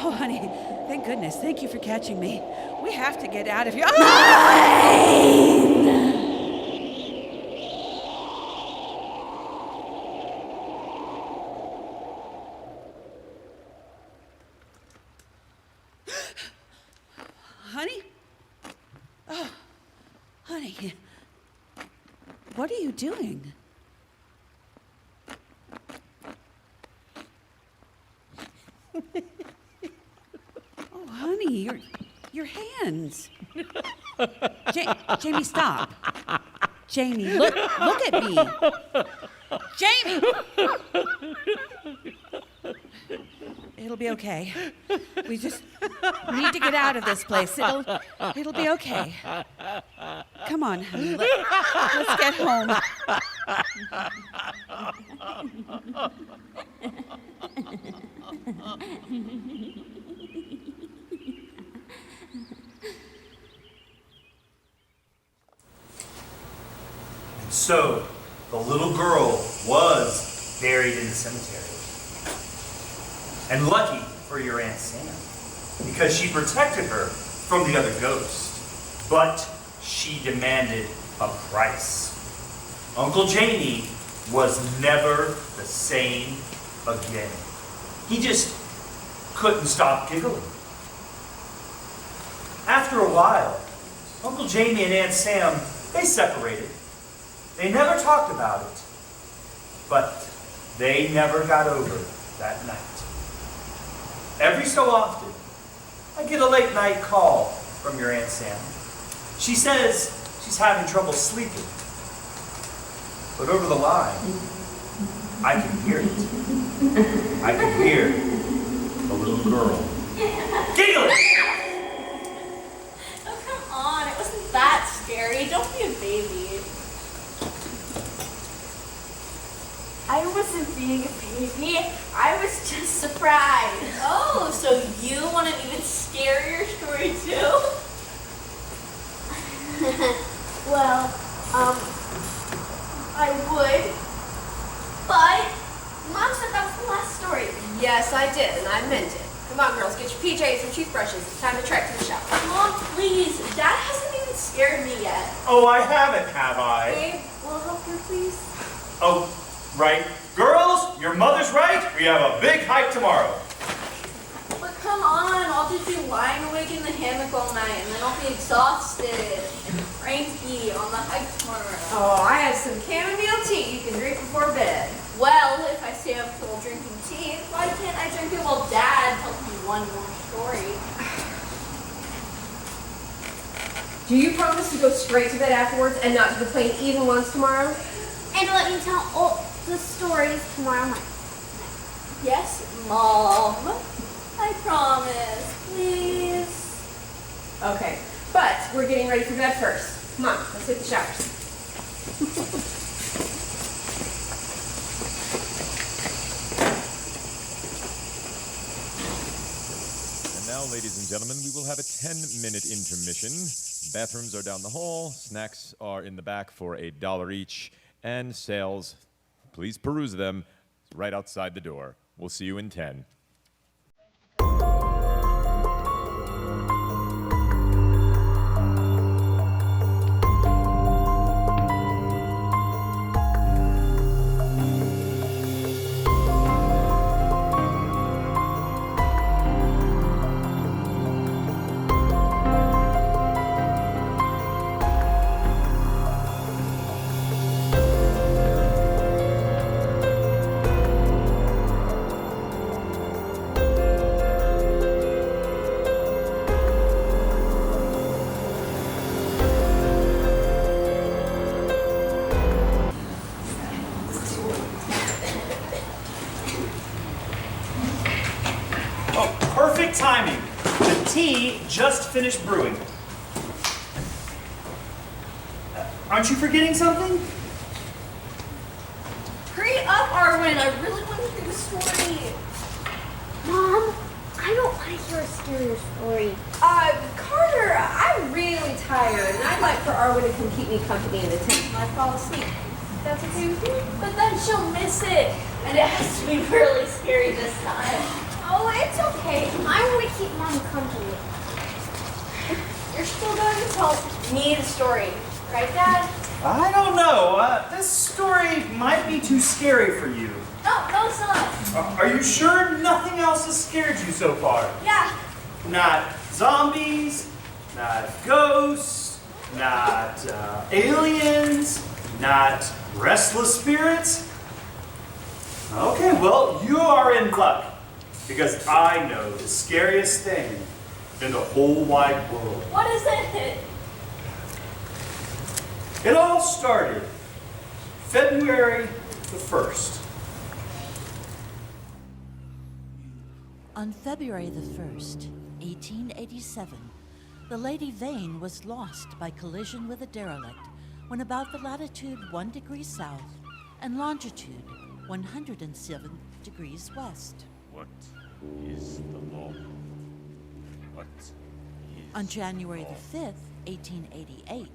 Oh, honey, thank goodness. Thank you for catching me. We have to get out of here. Honey? Oh, honey. What are you doing? Oh, honey, your hands. Jamie, stop. Jamie, look at me. Jamie! It'll be okay. We just need to get out of this place. It'll be okay. Come on, honey. Let's get home. And so, the little girl was buried in the cemetery. And lucky for your Aunt Sam, because she protected her from the other ghost. But she demanded a price. Uncle Jamie was never the same again. He just couldn't stop giggling. After a while, Uncle Jamie and Aunt Sam, they separated. They never talked about it, but they never got over that night. Every so often, I get a late night call from your Aunt Sam. She says she's having trouble sleeping. But over the line, I can hear it. I can hear the little girl giggling. Oh, come on. It wasn't that scary. Don't be a baby. I wasn't being a baby. I was just surprised. Oh, so you want an even scarier story too? Well, I would, but Mom said that was the last story. Yes, I did, and I meant it. Come on, girls, get your PJs and toothbrushes. It's time to trek to the shop. Mom, please. Dad hasn't even scared me yet. Oh, I haven't, have I? Babe, will help her, please? Oh, right. Girls, your mother's right. We have a big hike tomorrow. But come on, I'll just be lying awake in the hammock all night, and then I'll be exhausted and cranky on the hike tomorrow. Oh, I have some chamomile tea you can drink before bed. Well, if I stay up till drinking tea, why can't I drink it while Dad tells me one more story? Do you promise to go straight to bed afterwards and not to the plane even once tomorrow? And let me tell all the stories tomorrow night. Yes, Mom. I promise. Please. Okay, but we're getting ready for bed first. Come on, let's hit the showers. And now, ladies and gentlemen, we will have a 10-minute intermission. Bathrooms are down the hall, snacks are in the back for $1 each, and sales. Please peruse them. It's right outside the door. We'll see you in 10. Perfect timing. The tea just finished brewing. Aren't you forgetting something? Hurry up, Arwen. I really want to hear the story. Mom, I don't want to hear a scary story. Carter, I'm really tired, and I'd like for Arwen to come keep me company in the tent when I fall asleep. That's okay with you? But then she'll miss it, and it has to be really scary this time. Oh, it's okay. I want to keep Mom company. You're still going to tell me the story, right, Dad? I don't know. This story might be too scary for you. No, it's not. Are you sure nothing else has scared you so far? Yeah. Not zombies, not ghosts, not aliens, not restless spirits? Okay, well, you are in luck. Because I know the scariest thing in the whole wide world. What is it? It all started February the 1st. On February the 1st, 1887, the Lady Vane was lost by collision with a derelict when about the latitude 1 degree south and longitude 107 degrees west. What is the law? What is On January the 5th, 1888,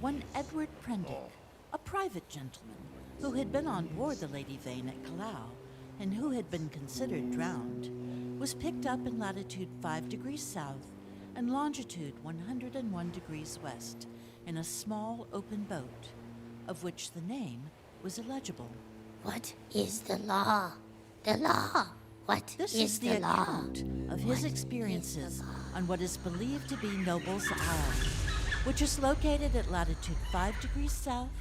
one Edward Prendick, a private gentleman who had been on board the Lady Vane at Callao and who had been considered drowned, was picked up in latitude 5 degrees south and longitude 101 degrees west in a small open boat, of which the name was illegible. What is the law? The law. What This is is the the law? account of his experiences on what is believed to be Noble's Isle, which is located at latitude 5 degrees south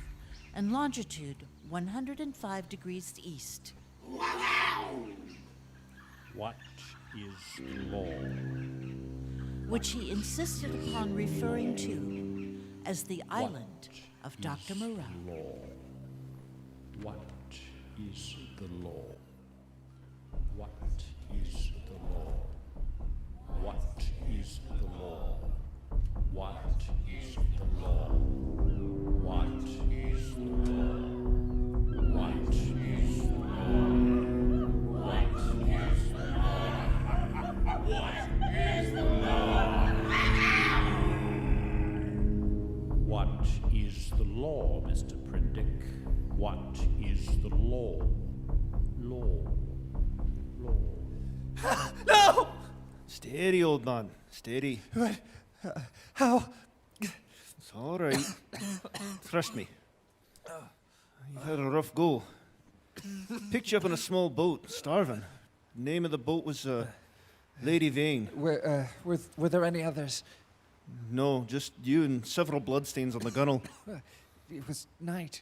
and longitude 105 degrees east. What is the law? Which he insisted upon referring to as the island of Dr. Moreau. What is the law? What is the law? What is the law? What is the law? What is the law? What is the law? What is the law? What is the law? What is the law, Mr. Prendick? What is the law? Law. No! Steady, old man. Steady. What? How? It's all right. Trust me. You had a rough go. Picked you up in a small boat, starving. Name of the boat was Lady Vane. Were there any others? No, just you and several bloodstains on the gunnel. It was night.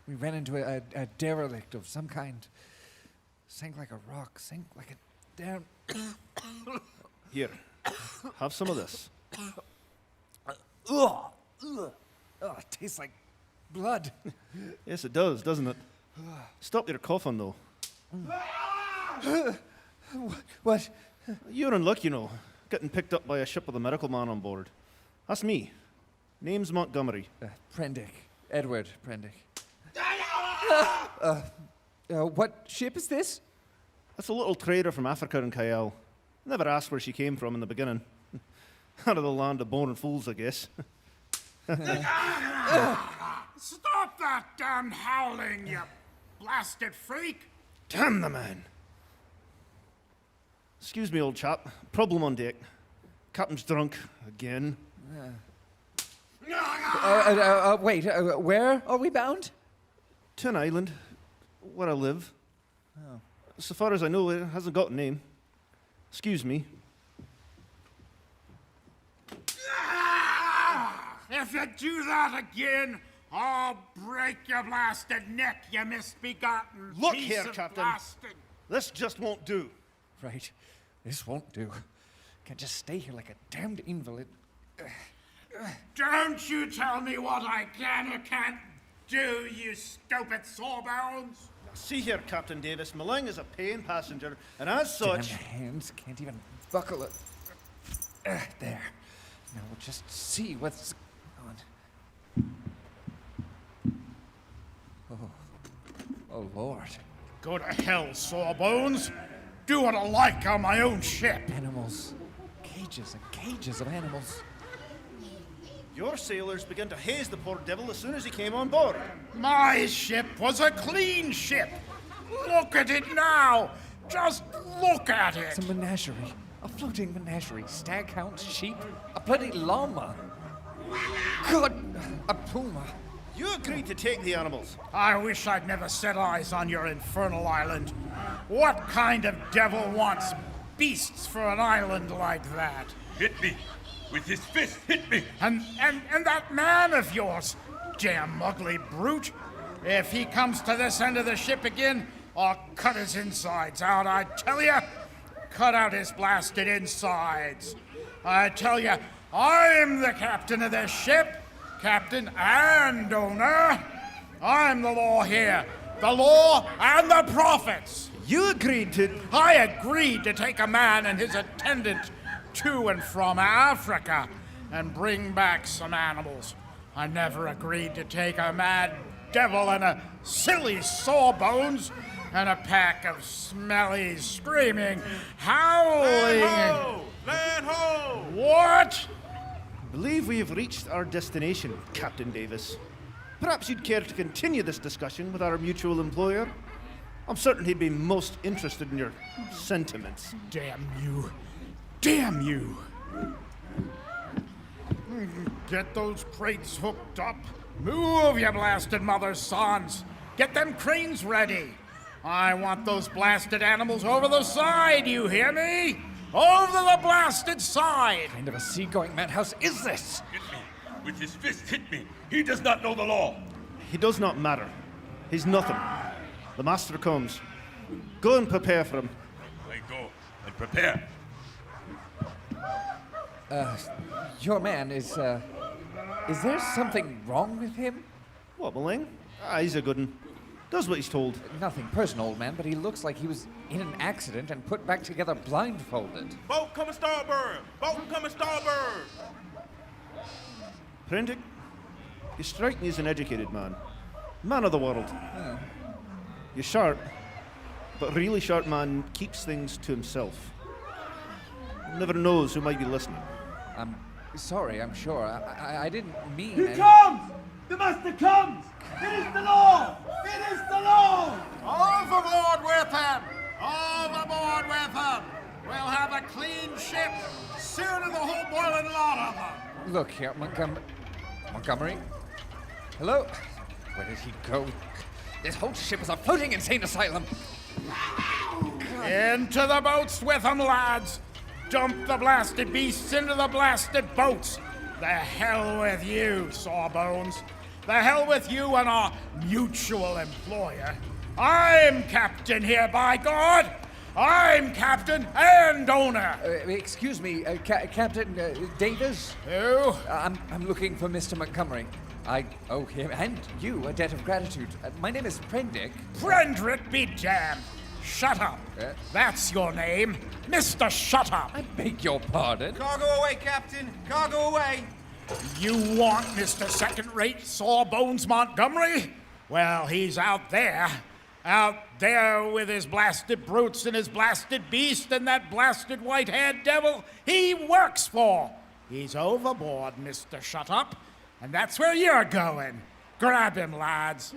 We ran into a derelict of some kind. Sank like a rock, sank like a damn... Here, have some of this. Ugh. Oh, it tastes like blood. Yes, it does, doesn't it? Stop your coughing, though. What? You're in luck, you know. Getting picked up by a ship with a medical man on board. That's me. Name's Montgomery. Prendick. Edward Prendick. What ship is this? That's a little trader from Africa and Callao. Never asked where she came from in the beginning. Out of the land of born fools, I guess. Stop! that damn howling, you blasted freak! Damn the man. Excuse me, old chap. Problem on deck. Captain's drunk again. Wait, where are we bound? To an island, where I live. Oh. So far as I know, it hasn't got a name. Excuse me. If you do that again, I'll break your blasted neck, you misbegotten Look piece here, of Captain. blasted. This just won't do. Right. This won't do. Can't just stay here like a damned invalid. Don't you tell me what I can or can't do, you stupid sawbones! See here, Captain Davis. Maling is a paying passenger, and as such... Damn hands can't even buckle it. There. Now we'll just see what's on. Oh, Lord. Go to hell, sawbones! Do what I like on my own ship! Animals. Cages and cages of animals. Your sailors began to haze the poor devil as soon as he came on board. My ship was a clean ship! Look at it now! Just look at it! It's a menagerie. A floating menagerie. Stag hounds, sheep, a bloody llama. God, a puma. You agreed to take the animals. I wish I'd never set eyes on your infernal island. What kind of devil wants beasts for an island like that? Hit me! With his fist, hit me! And that man of yours, damn ugly brute. If he comes to this end of the ship again, I'll cut his insides out, I tell you. Cut out his blasted insides. I tell you, I'm the captain of this ship. Captain and owner. I'm the law here. The law and the prophets. You agreed to... I agreed to take a man and his attendant to and from Africa and bring back some animals. I never agreed to take a mad devil and a silly sawbones and a pack of smelly, screaming, howling... Land ho! Land ho! What? Believe we have reached our destination, Captain Davis. Perhaps you'd care to continue this discussion with our mutual employer? I'm certain he'd be most interested in your sentiments. Damn you. Damn you. Get those crates hooked up. Move, you blasted mother's sons. Get them cranes ready. I want those blasted animals over the side, you hear me? Over the blasted side! What kind of a seagoing madhouse is this? Hit me! With his fist, hit me! He does not know the law! He does not matter. He's nothing. The master comes. Go and prepare for him. I go and prepare. Your man is there something wrong with him? What, Maling? He's a good one. Does what he's told. Nothing personal, old man, but he looks like he was in an accident and put back together blindfolded. Boat coming starboard! Boat coming starboard! Prendick, you strike me as an educated man. Man of the world. Oh. You're sharp, but a really sharp man keeps things to himself. Never knows who might be listening. I'm sorry, I'm sure. I didn't mean... He comes! The master comes! It is the law! It is the law! Overboard with him! Overboard with him! We'll have a clean ship, soon as the whole boiling lot of them! Look here, Montgomery. Hello? Where did he go? This whole ship is a floating insane asylum. Into the boats with them, lads! Dump the blasted beasts into the blasted boats! The hell with you, sawbones! The hell with you and our mutual employer! I'm captain here, by God! I'm captain and owner! Excuse me, Captain Davis? Who? I'm looking for Mr. Montgomery. I owe him and you a debt of gratitude. My name is Prendick. Prendick be damned! Shut up! That's your name, Mr. Shut Up! I beg your pardon? Cargo away, Captain! Cargo away! You want Mr. Second-Rate Sawbones Montgomery? Well, he's out there with his blasted brutes and his blasted beast and that blasted white-haired devil he works for. He's overboard, Mr. Shut Up, and that's where you're going. Grab him, lads.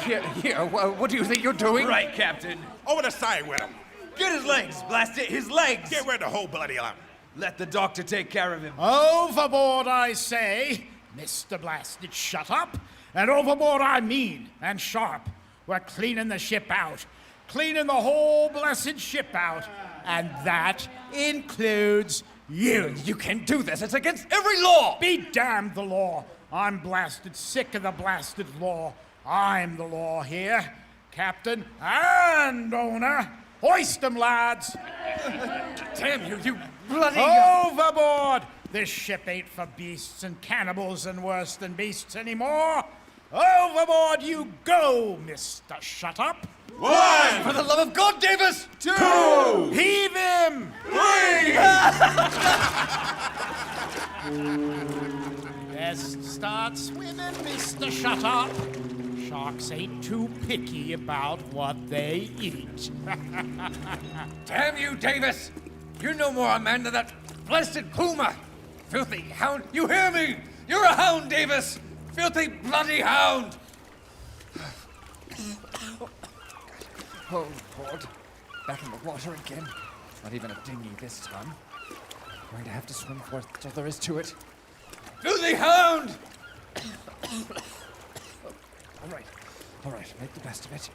Here, what do you think you're doing? Right, Captain. Over the side with him. Get his legs, blast it, his legs! Get rid of the whole bloody lot. Let the doctor take care of him. Overboard, I say. Mr. Blasted, shut up. And overboard I mean, and sharp. We're cleaning the ship out. Cleaning the whole blessed ship out. And that includes you. You can't do this. It's against every law. Be damned the law. I'm blasted sick of the blasted law. I'm the law here. Captain and owner. Hoist 'em, lads. Damn you, you bloody... Overboard! This ship ain't for beasts and cannibals and worse than beasts anymore. Overboard you go, Mr. Shut Up. 1! For the love of God, Davis! 2! Heave him! 3! Best start swimming, Mr. Shut Up. Sharks ain't too picky about what they eat. Damn you, Davis! You're no more a man than that blasted puma! Filthy hound! You hear me? You're a hound, Davis! Filthy bloody hound! Oh, Lord. Back in the water again. Not even a dinghy this time. Going to have to swim for it, that's all there is to it. Filthy hound! All right, make the best of it.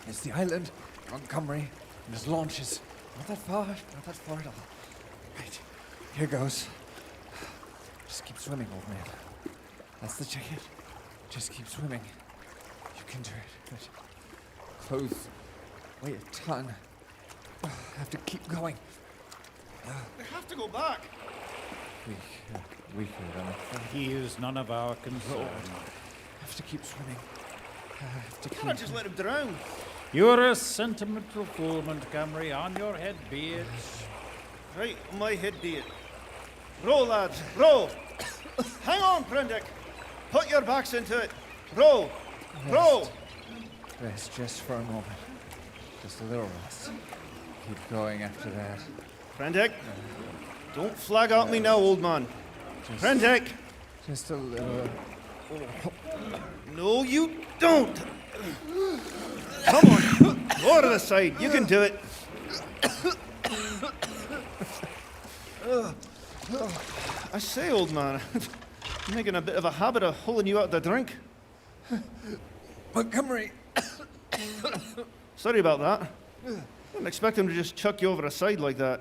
It's the island, Montgomery, and his launches. Not that far at all. Right, here goes. Just keep swimming, old man. That's the ticket. Just keep swimming. You can do it. Good. Clothes weigh a ton. Have to keep going. We have to go back. Weaker than He is none of our concern. Have to keep swimming. You can't just let him drown. You're a sentimental fool, Montgomery. On your head be it. Right, on my head be it. Row, lads, row. Hang on, Prendick. Put your backs into it. Row, row. Rest just for a moment. Just a little rest. Keep going after that. Prendick, don't flag out me now, old man. Prendick. Just a little. No, you don't. Come on, go to the side. You can do it. I say, old man, I'm making a bit of a habit of holding you out the drink. Montgomery. Sorry about that. I didn't expect him to just chuck you over a side like that.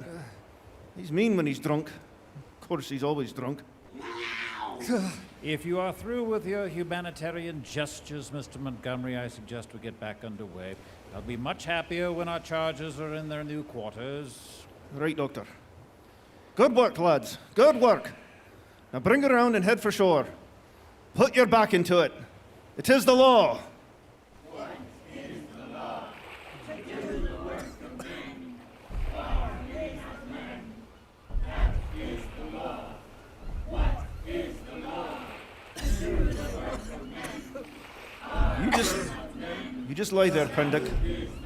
He's mean when he's drunk. Of course, he's always drunk. If you are through with your humanitarian gestures, Mr. Montgomery, I suggest we get back underway. I'll be much happier when our charges are in their new quarters. Right, Doctor. Good work, lads. Good work. Now bring it around and head for shore. Put your back into it. It is the law. What is the law? To do the work of men. That is the law. What is the law? To do the work of men. You just lie there, Prendick.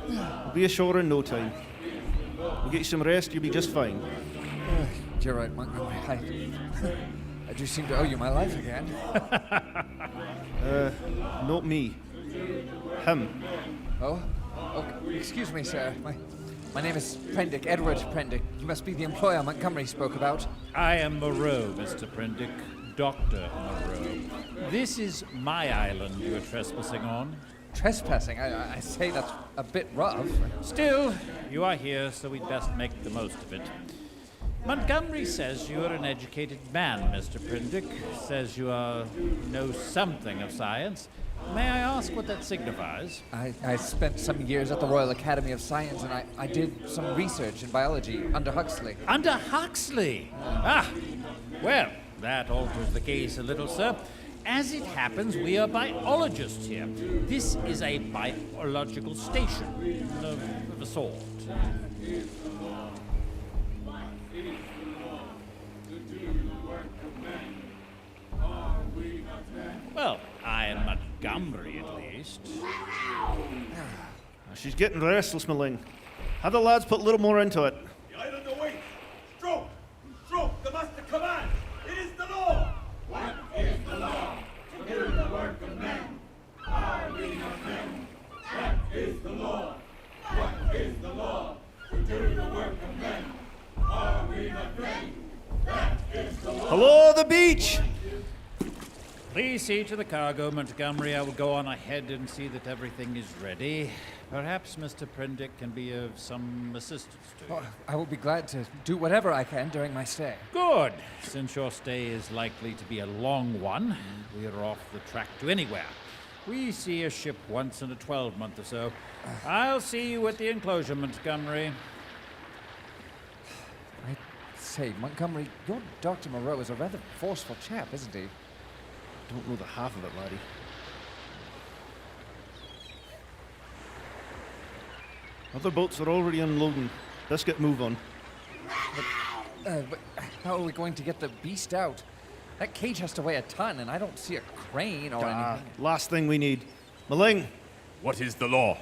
We'll be ashore in no time. We'll get you some rest, you'll be just fine. You're right, Montgomery. I do seem to owe you my life again. Not me. Him. Oh, excuse me, sir. My name is Prendick, Edward Prendick. You must be the employer Montgomery spoke about. I am Moreau, Mr. Prendick. Dr. Moreau. This is my island you are trespassing on. Trespassing? I say that's a bit rough. Still, you are here, so we'd best make the most of it. Montgomery says you are an educated man, Mr. Prendick. Says you know something of science. May I ask what that signifies? I spent some years at the Royal Academy of Science, and I did some research in biology under Huxley. Under Huxley? Well, that alters the case a little, sir. As it happens, we are biologists here. This is a biological station of a sort. Well, I am Montgomery, at least. She's getting restless, Malin. Have the lads put a little more into it. The island awaits. Stroke! Stroke! The master command! It is the law! What is the law? To do the work of men. Please see to the cargo, Montgomery. I will go on ahead and see that everything is ready. Perhaps Mr. Prendick can be of some assistance to you. Oh, I will be glad to do whatever I can during my stay. Good. Since your stay is likely to be a long one, we are off the track to anywhere. We see a ship once in a 12-month or so. I'll see you at the enclosure, Montgomery. I say, Montgomery, your Dr. Moreau is a rather forceful chap, isn't he? Don't know the half of it, laddie. Other boats are already unloading. Let's get move on. But how are we going to get the beast out? That cage has to weigh a ton, and I don't see a crane or anything. Last thing we need. Maling. What is the law?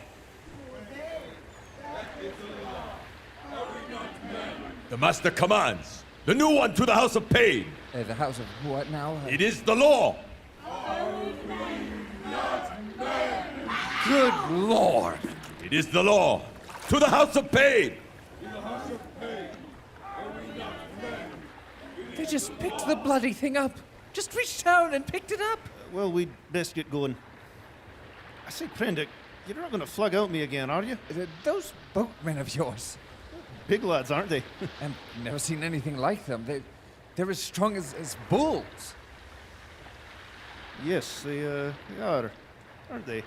The master commands. The new one to the House of Pain. The House of what now? It is the law. Good Lord. It is the law. To the House of Pain. They just picked the bloody thing up. Just reached down and picked it up. Well, we'd best get going. I say, Prendick, you're not going to flug out me again, are you? Those boatmen of yours. Big lads, aren't they? I've never seen anything like them. They're as strong as bulls. Yes, they are, aren't they?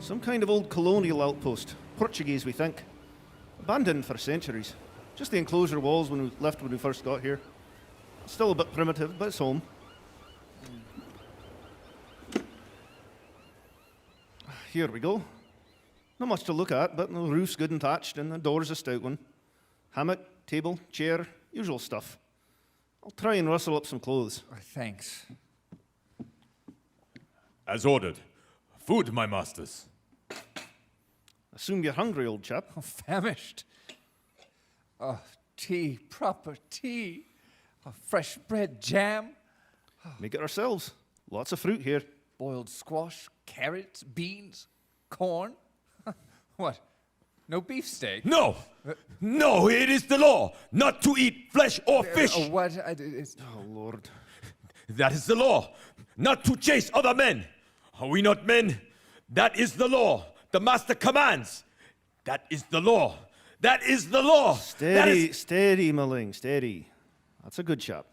Some kind of old colonial outpost. Portuguese, we think. Abandoned for centuries. Just the enclosure walls when we first got here. Still a bit primitive, but it's home. Here we go. Not much to look at, but the roof's good and thatched, and the door's a stout one. Hammock, table, chair, usual stuff. I'll try and rustle up some clothes. Thanks. As ordered. Food, my masters. Assume you're hungry, old chap. Oh, famished. Oh, tea, proper tea. Oh, fresh bread, jam. Make it ourselves. Lots of fruit here. Boiled squash, carrots, beans, corn. What? No beefsteak? No! No, it is the law not to eat flesh or fish. What? Oh, Lord. That is the law. Not to chase other men. Are we not men? That is the law. The master commands. That is the law. That is the law. Steady, Maling, steady. That's a good chap.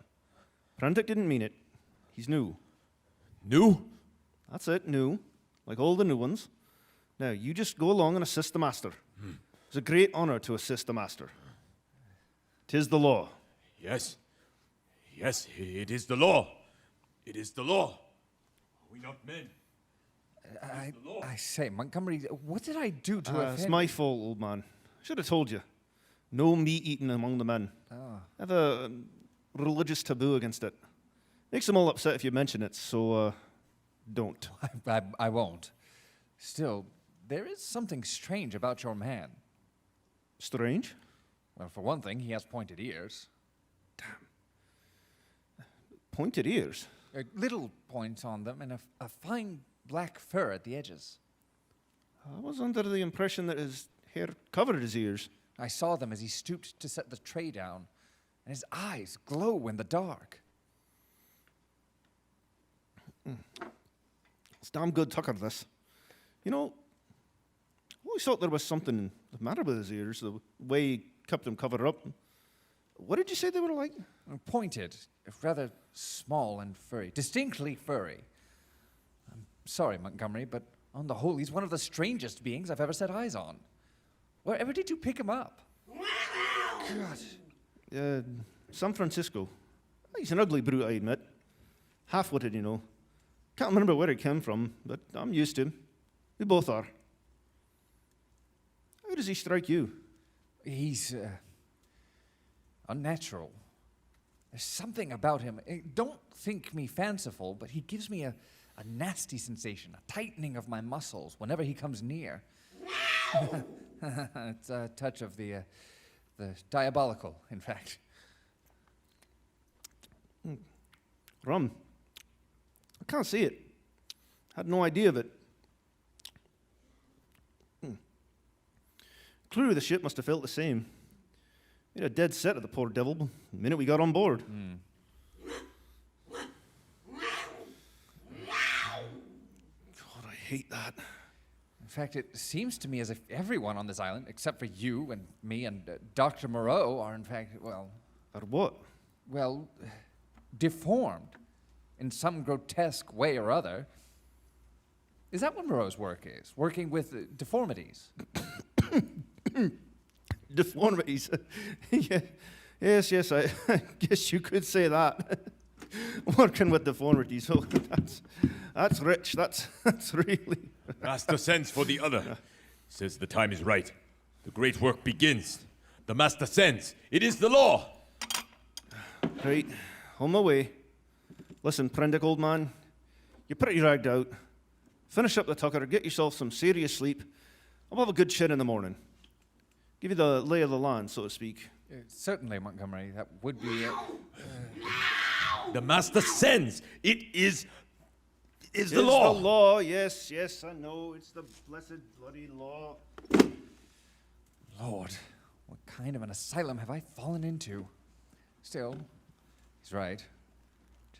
Prendick didn't mean it. He's new. New? That's it, new. Like all the new ones. Now, you just go along and assist the master. It's a great honor to assist the master. 'Tis the law. Yes. Yes, it is the law. It is the law. Are we not men? I say, Montgomery, what did I do to offend It's my fault, old man. Should have told you. No meat eating among the men. Oh. I have a religious taboo against it. Makes them all upset if you mention it, so don't. I won't. Still, there is something strange about your man. Strange? Well, for one thing, he has pointed ears. Pointed ears? Little points on them and a fine black fur at the edges. I was under the impression that his hair covered his ears. I saw them as he stooped to set the tray down, and his eyes glow in the dark. It's damn good Tucker, this. You know, I always thought there was something the matter with his ears, the way he kept them covered up. What did you say they were like? Pointed, rather small and furry, distinctly furry. I'm sorry, Montgomery, but on the whole, he's one of the strangest beings I've ever set eyes on. Wherever did you pick him up? God. San Francisco. He's an ugly brute, I admit. Half-witted, you know. Can't remember where he came from, but I'm used to him. We both are. How does he strike you? He's unnatural. There's something about him. Don't think me fanciful, but he gives me a nasty sensation, a tightening of my muscles whenever he comes near. It's a touch of the diabolical, in fact. Rum. I can't see it. Had no idea of it. crew of the ship must have felt the same. We had a dead set of the poor devil the minute we got on board. God, I hate that. In fact, it seems to me as if everyone on this island, except for you and me and Dr. Moreau, are in fact, well... Are what? Well, deformed in some grotesque way or other. Is that what Moreau's work is? Working with deformities? Deformities? Yeah. Yes, I guess you could say that. Working with deformities. Oh, that's rich. That's really... Master sends for the other. Says the time is right. The great work begins. The Master sends. It is the law. Right. On my way. Listen, Prendick, old man. You're pretty ragged out. Finish up the Tucker, get yourself some serious sleep. I'll have a good chin in the morning. Give you the lay of the land, so to speak. Certainly, Montgomery. That would be it. The Master sends. It is the It's law. the law, yes, I know. It's the blessed bloody law. Lord, what kind of an asylum have I fallen into? Still, he's right.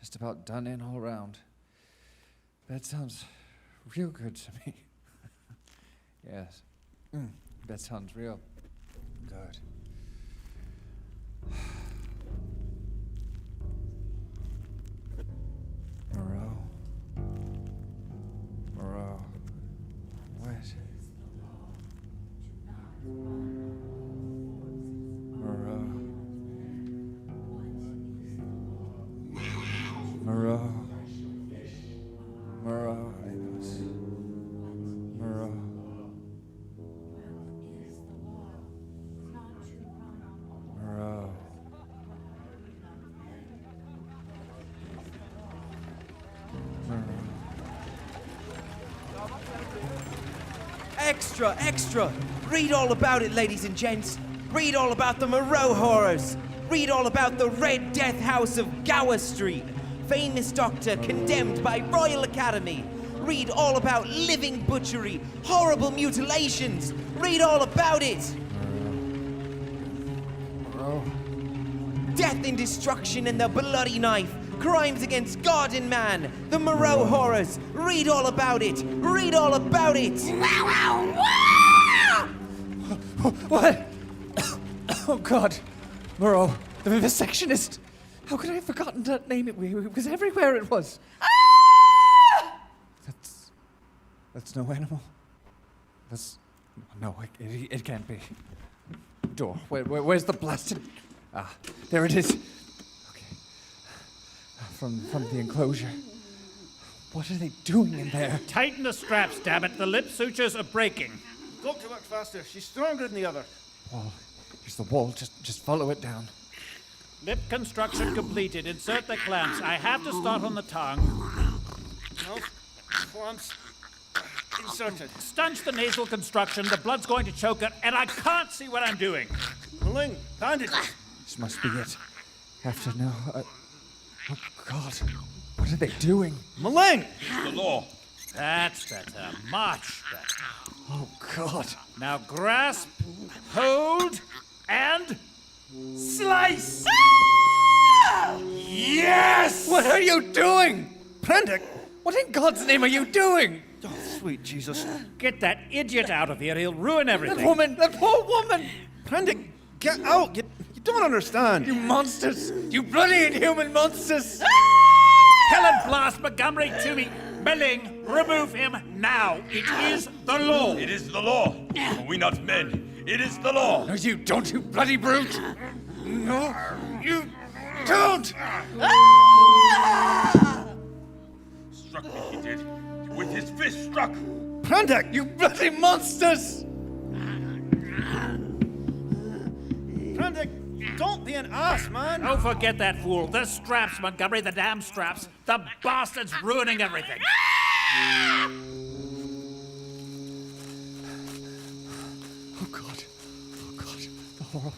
Just about done in all around. That sounds real good to me. Yes. That sounds real good. Moreau. What? Moreau. Extra! Read all about it, ladies and gents. Read all about the Moreau horrors. Read all about the Red Death House of Gower Street. Famous doctor condemned by Royal Academy. Read all about living butchery, horrible mutilations. Read all about it. Moreau. Death and destruction and the bloody knife. Crimes against God and man. The Moreau horrors. Read all about it. Read all about it. What? Oh, God. Moreau, the vivisectionist. How could I have forgotten that name? It was everywhere it was. That's no animal. No, it can't be. Door. Where's the blasted... Ah, there it is. Okay. From the enclosure. What are they doing in there? Tighten the straps, damn it. The lip sutures are breaking. Got to work faster. She's stronger than the other. Wall. Here's the wall. Just follow it down. Lip construction completed. Insert the clamps. I have to start on the tongue. No. Clamps. Inserted. Stanch the nasal construction. The blood's going to choke her, and I can't see what I'm doing. Maling, bandage. This must be it. Have to know. Oh, God. What are they doing? Maling! The law. That's better. Much better. Oh, God. Now grasp, hold, and slice! Yes! What are you doing? Prendick! What in God's name are you doing? Oh, sweet Jesus. Get that idiot out of here. He'll ruin everything. That poor woman! Prendick, get out! You don't understand. You monsters! You bloody inhuman monsters! Helen blast Montgomery to me. Belling, remove him now. It is the law. It is the law. Are we not men? It is the law. No, you don't, you bloody brute! No, you don't! Struck me, he did. With his fist struck. Prendick! You bloody monsters! Prendick, don't be an ass, man! Oh, forget that fool. The straps, Montgomery, the damn straps. The bastard's ruining everything. Oh, God. Oh, God. The horror.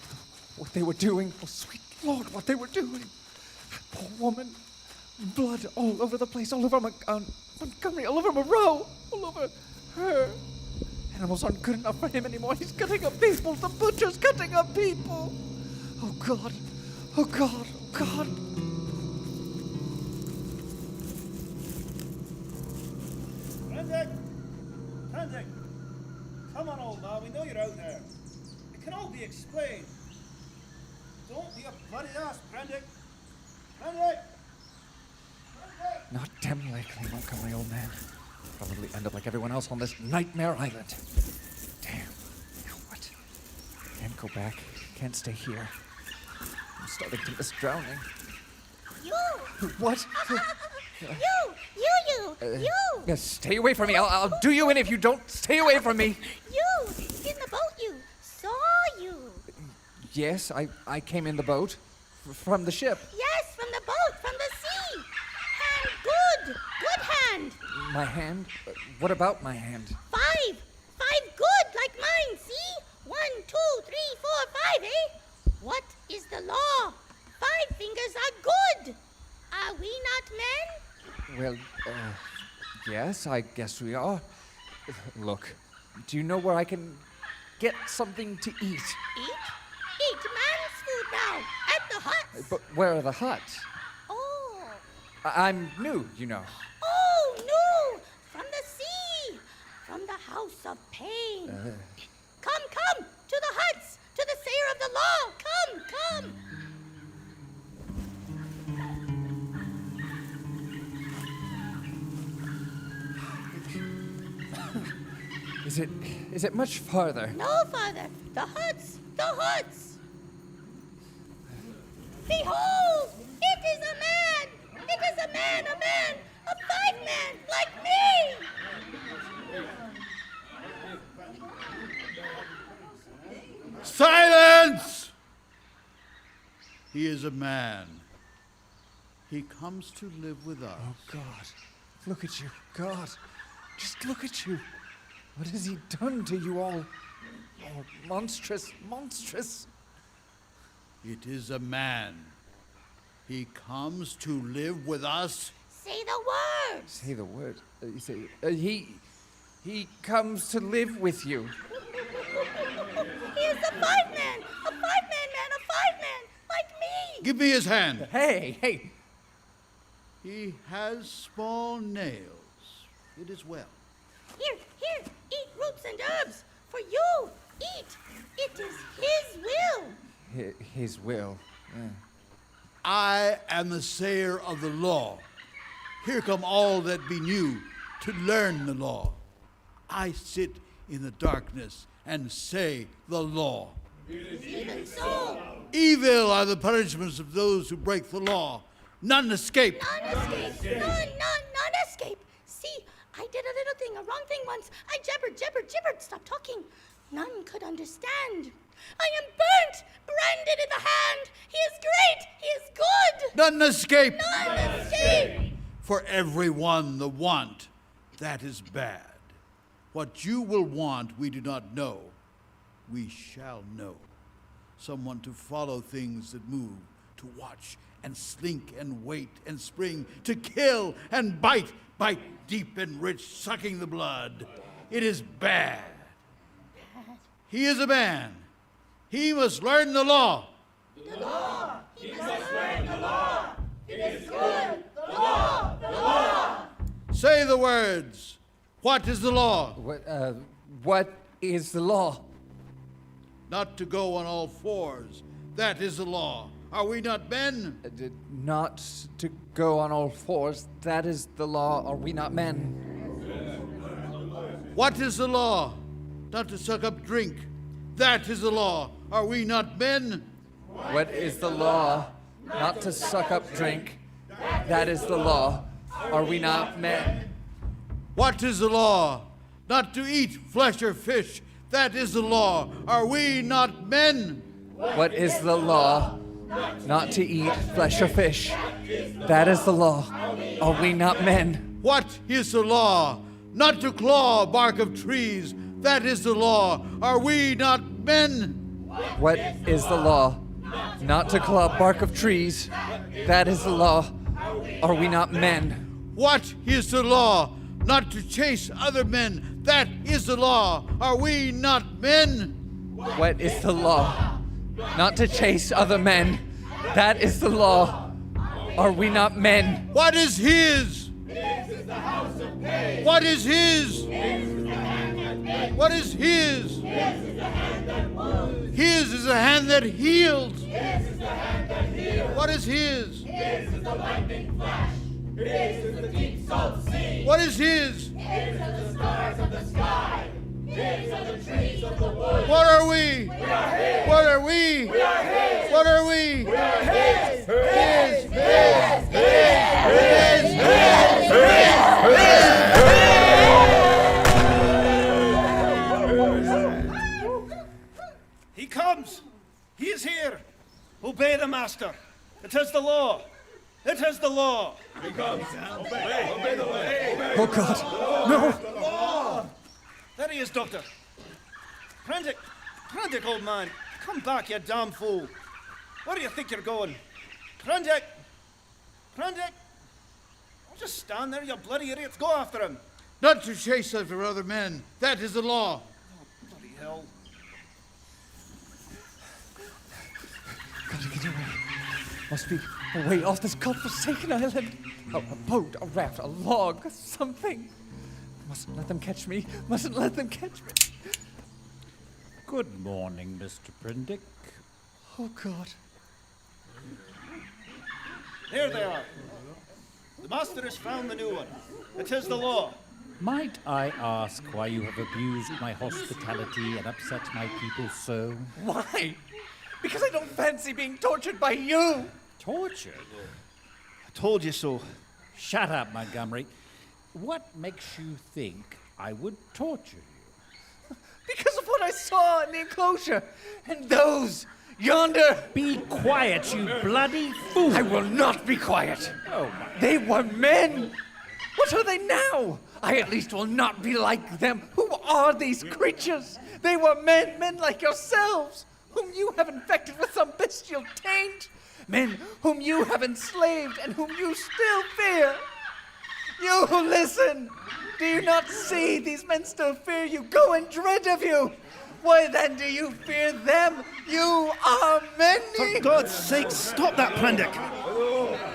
What they were doing. Oh, sweet Lord, what they were doing. Poor woman. Blood all over the place, all over Montgomery, all over Moreau, all over her. Animals aren't good enough for him anymore. He's cutting up people. The butcher's cutting up people. Oh, God. Oh, God. Oh, God. Prendick! Come on, old man. We know you're out there. It can all be explained. Don't be a bloody ass, Prendick. Prendick! Not damn likely, Montgomery, old man. Probably end up like everyone else on this nightmare island. Damn. Now what? Can't go back. Can't stay here. I'm starting to miss drowning. You! What? You! Stay away from me. I'll do you in if you don't stay away from me. You! In the boat, you! Saw you! Yes, I came in the boat. From the ship. Yes, from the boat, from the sea! Hand good! Good hand! My hand? What about my hand? 5! 5 good, like mine, see? 1, 2, 3, 4, 5, eh? What is the law? 5 fingers are good! Are we not men? Well, yes, I guess we are. Look, do you know where I can get something to eat? Eat? Eat man's food now, at the huts! But where are the huts? Oh! I'm new, you know. Oh, no! From the sea! From the house of pain! Come, come! To the huts! To the sayer of the law! Come, come! Is it much farther? No farther! The huts! The huts! Behold! It is a man! It is a man! A 5-man, like me! Silence! He is a man. He comes to live with us. Oh, God. Look at you, God. Just look at you. What has he done to you all? Oh, monstrous, monstrous. It is a man. He comes to live with us. Say the words! Say the word. You say, he comes to live with you. He is a 5-man! A 5-man man! A 5-man! Like me! Give me his hand. Hey! He has small nails. It is well. Here, eat roots and herbs. For you, eat. It is his will. His will. Yeah. I am the sayer of the law. Here come all that be new to learn the law. I sit in the darkness and say the law. Even so. Evil are the punishments of those who break the law. None escape. None escape. See, I did a little thing, a wrong thing once. I jabbered. Stop talking. None could understand. I am burnt, branded in the hand. He is great. He is good. None escape. None escape. For everyone the want, that is bad. What you will want, we do not know. We shall know. Someone to follow things that move, to watch and slink and wait and spring, to kill and bite deep and rich, sucking the blood. It is bad. He is a man. He must learn the law. The law. He must learn the law. It is good. The law. The law. Say the words. What is the law? What is the law? Not to go on all fours. That is the law. Are we not men? Not to go on all fours. That is the law. Are we not men? What is the law? Not to suck up drink. That is the law. Are we not men? What is the law? Not to suck up drink. That is the law. Are we not men? What is the law? Not to eat flesh or fish. That is the law. Are we not men? What is the law? Not to eat flesh or fish. That is the law. Are we not men? What is the law? Not to claw bark of trees. That is the law. Are we not men? What is the law? Not to claw bark of trees. That is the law. Are we not men? What is the law? Not to chase other men. That is the law. Are we not men? What is the law? Not to chase other men. That is the law. Are we not men? What is his? His is the house of pain. What is his? His is the hand that makes. What is his? His is the hand that wounds. His is the hand that heals. His is the hand that heals. What is his? His is the lightning flash. His is the deep salt sea. What is his? His are the stars of the sky. His are the trees of the woods. What are we? We are his. What are we? We are his. What are we? We are his. He comes. He is here. Obey the master. It is the law. It is the law. He comes. Obey the way. Oh, God. No. There he is, Doctor. Prendick, old man. Come back, you damn fool. Where do you think you're going? Prendick! Don't just stand there, you bloody idiots. Go after him. Not to chase after other men. That is the law. Oh, bloody hell. Gotta get away. Must be a way off this godforsaken island. A boat, a raft, a log, something. Mustn't let them catch me. Mustn't let them catch me. Good morning, Mr. Prendick. Oh, God. There they are. The master has found the new one. It is the law. Might I ask why you have abused my hospitality and upset my people so? Why? Because I don't fancy being tortured by you. Tortured? I told you so. Shut up, Montgomery. What makes you think I would torture you? Because of what I saw in the enclosure. And those yonder. Be quiet, you bloody fool. I will not be quiet. Oh, my. They were men. What are they now? I at least will not be like them. Who are these creatures? They were men like yourselves, whom you have infected with some bestial taint. Men whom you have enslaved and whom you still fear. You who listen, do you not see these men still fear you, go in dread of you? Why then do you fear them? You are many. For God's sake, stop that, Prendick.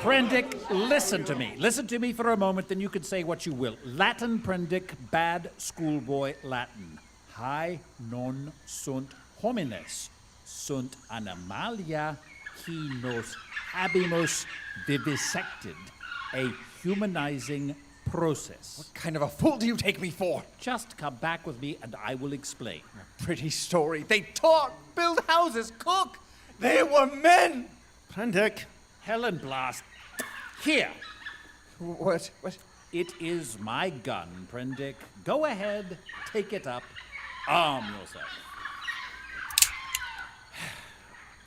Prendick, listen to me. Listen to me for a moment, then you can say what you will. Latin, Prendick, bad schoolboy Latin. Hae non sunt homines, sunt animalia qui nos habemus vivisected. A humanizing process. What kind of a fool do you take me for? Just come back with me and I will explain. A pretty story. They talk, build houses, cook. They were men. Prendick. Helen Blast. Here. What? It is my gun, Prendick. Go ahead, take it up, arm yourself.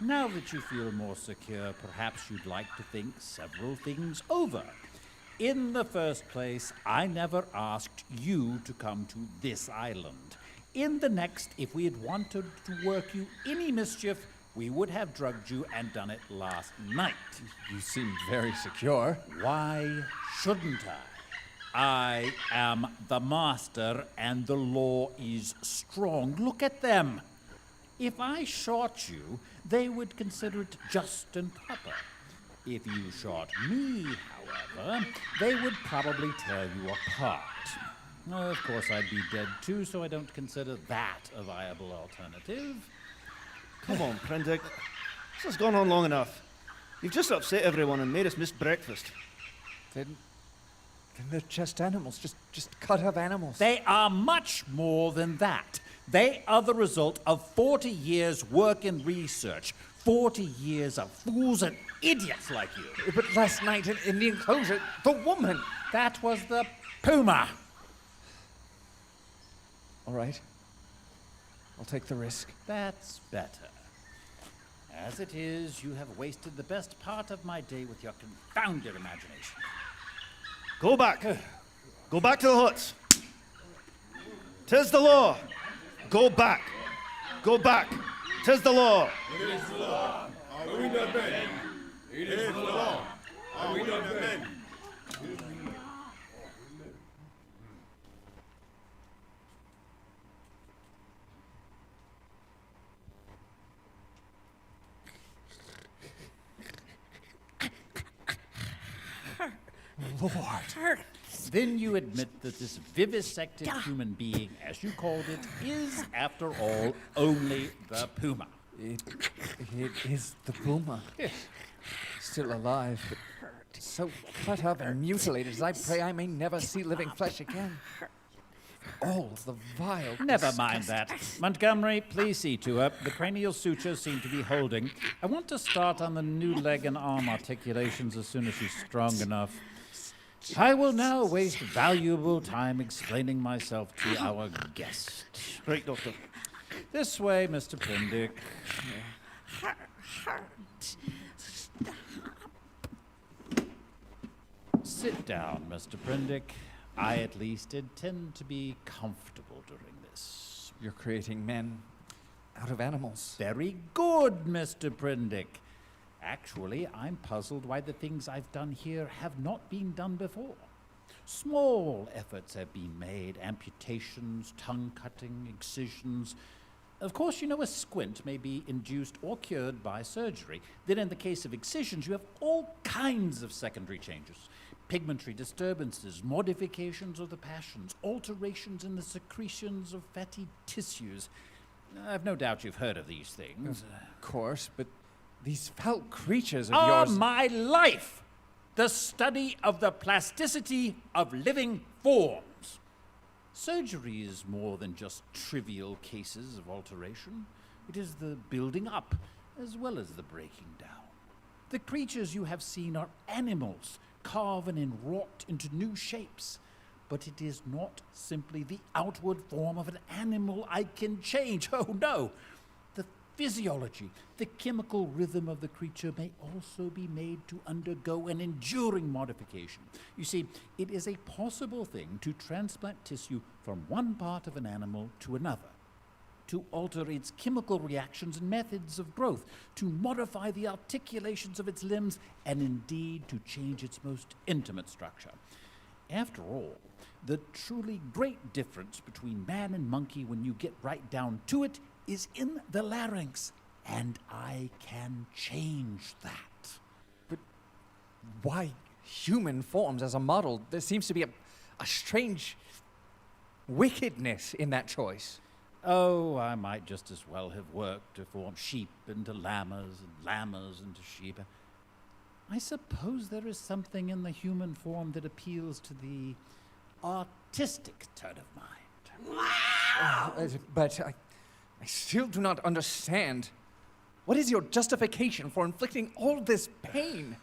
Now that you feel more secure, perhaps you'd like to think several things over. In the first place, I never asked you to come to this island. In the next, if we had wanted to work you any mischief, we would have drugged you and done it last night. You seem very secure. Why shouldn't I? I am the master and the law is strong. Look at them. If I shot you, they would consider it just and proper. If you shot me, however, they would probably tear you apart. Of course, I'd be dead too, so I don't consider that a viable alternative. Come on, Prendick. This has gone on long enough. You've just upset everyone and made us miss breakfast. Then they're just animals, just cut up animals. They are much more than that. They are the result of 40 years' work and research. 40 years of fools and idiots like you. But last night in the enclosure, the woman. That was the puma. All right. I'll take the risk. That's better. As it is, you have wasted the best part of my day with your confounded imagination. Go back. Go back to the huts. 'Tis the law. Go back. Go back. 'Tis the law. It is the law. Are we not men? It is the law. Are we not men? Lord. Then you admit that this vivisected human being, as you called it, is, after all, only the puma. It is the puma. Yes. Still alive, but so cut up and mutilated as I pray I may never see living flesh again. All of the vile... Never mind that. Montgomery, please see to her. The cranial sutures seem to be holding. I want to start on the new leg and arm articulations as soon as she's strong enough. I will now waste valuable time explaining myself to our guest. Right, Doctor. This way, Mr. Prendick. Sit down, Mr. Prendick. I, at least, intend to be comfortable during this. You're creating men out of animals. Very good, Mr. Prendick. Actually, I'm puzzled why the things I've done here have not been done before. Small efforts have been made, amputations, tongue cutting, excisions. Of course, you know a squint may be induced or cured by surgery. Then in the case of excisions, you have all kinds of secondary changes. Pigmentary disturbances, modifications of the passions, alterations in the secretions of fatty tissues. I've no doubt you've heard of these things. Of course, but these foul creatures of Are yours... my life the study of the plasticity of living forms. Surgery is more than just trivial cases of alteration. It is the building up as well as the breaking down. The creatures you have seen are animals, carven and wrought into new shapes. But it is not simply the outward form of an animal I can change. Oh no! The physiology, the chemical rhythm of the creature may also be made to undergo an enduring modification. You see, it is a possible thing to transplant tissue from one part of an animal to another, to alter its chemical reactions and methods of growth, to modify the articulations of its limbs, and indeed to change its most intimate structure. After all, the truly great difference between man and monkey, when you get right down to it, is in the larynx, and I can change that. But why human forms as a model? There seems to be a strange wickedness in that choice. Oh, I might just as well have worked to form sheep into llamas and llamas into sheep. I suppose there is something in the human form that appeals to the artistic turn of mind. But I still do not understand. What is your justification for inflicting all this pain?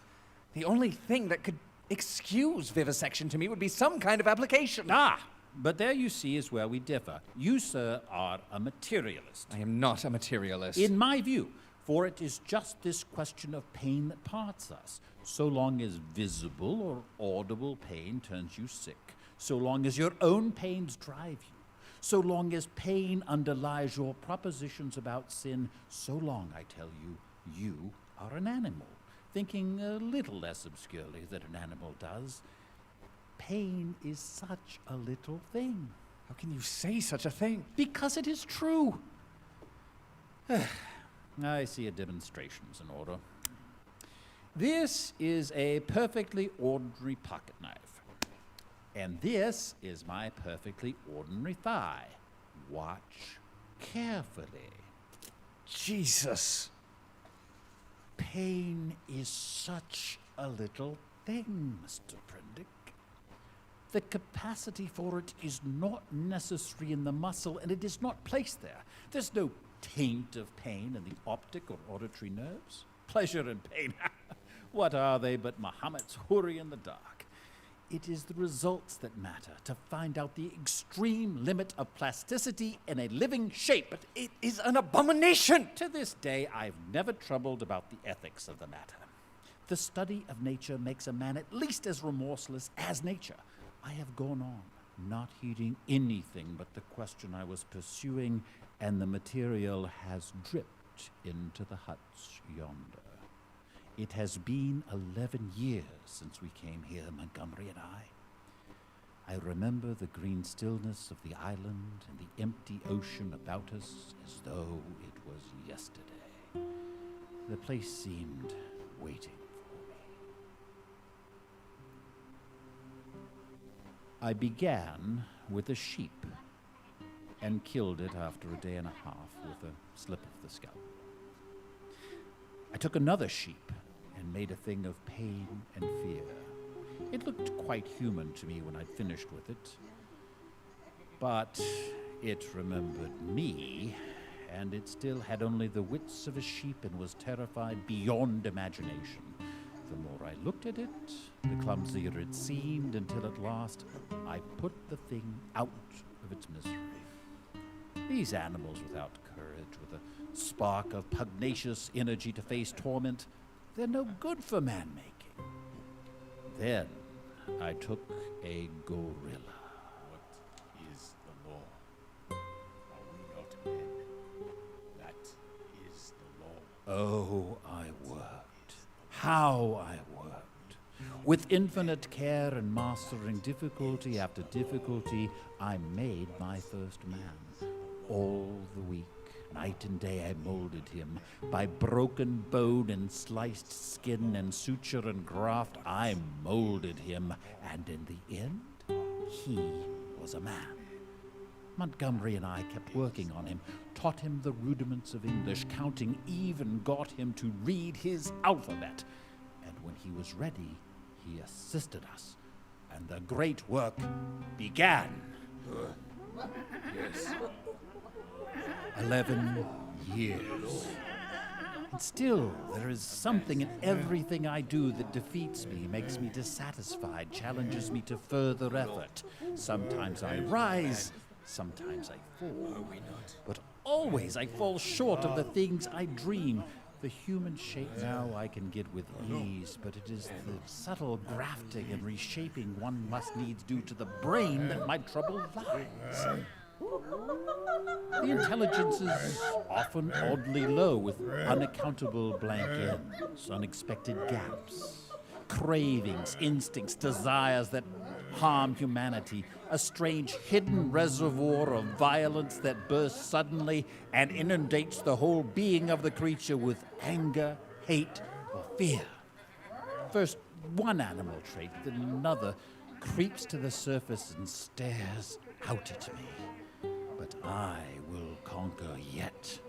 The only thing that could excuse vivisection to me would be some kind of application. Ah, but there you see is where we differ. You, sir, are a materialist. I am not a materialist. In my view, for it is just this question of pain that parts us. So long as visible or audible pain turns you sick, so long as your own pains drive you, so long as pain underlies your propositions about sin, so long, I tell you, you are an animal, thinking a little less obscurely than an animal does. Pain is such a little thing. How can you say such a thing? Because it is true. I see a demonstration's in order. This is a perfectly ordinary pocket knife. And this is my perfectly ordinary thigh. Watch carefully. Jesus. Pain is such a little thing, Mr. Prendick. The capacity for it is not necessary in the muscle, and it is not placed there. There's no taint of pain in the optic or auditory nerves. Pleasure and pain, what are they but Muhammad's houri in the dark? It is the results that matter, to find out the extreme limit of plasticity in a living shape. But it is an abomination! To this day, I've never troubled about the ethics of the matter. The study of nature makes a man at least as remorseless as nature. I have gone on, not heeding anything but the question I was pursuing, and the material has dripped into the huts yonder. It has been 11 years since we came here, Montgomery and I. I remember the green stillness of the island and the empty ocean about us as though it was yesterday. The place seemed waiting for me. I began with a sheep and killed it after a day and a half with a slip of the scalp. I took another sheep and made a thing of pain and fear. It looked quite human to me when I'd finished with it, but it remembered me, and it still had only the wits of a sheep and was terrified beyond imagination. The more I looked at it, the clumsier it seemed, until at last I put the thing out of its misery. These animals without courage, with a spark of pugnacious energy to face torment, they're no good for man-making. Then I took a gorilla. What is the law? Are we not men? That is the law. Oh, I worked. How I worked. With infinite care and mastering difficulty after difficulty, I made my first man. All the week, night and day, I molded him. By broken bone and sliced skin and suture and graft, I molded him. And in the end, he was a man. Montgomery and I kept working on him, taught him the rudiments of English, counting, even got him to read his alphabet. And when he was ready, he assisted us, and the great work began. Yes. 11 years. And still, there is something in everything I do that defeats me, makes me dissatisfied, challenges me to further effort. Sometimes I rise, sometimes I fall. But always I fall short of the things I dream. The human shape now I can get with ease, but it is the subtle grafting and reshaping one must needs do to the brain that my trouble lies. The intelligence is often oddly low, with unaccountable blank ends, unexpected gaps, cravings, instincts, desires that harm humanity, a strange hidden reservoir of violence that bursts suddenly and inundates the whole being of the creature with anger, hate, or fear. First one animal trait, then another creeps to the surface and stares out at me. But I will conquer yet.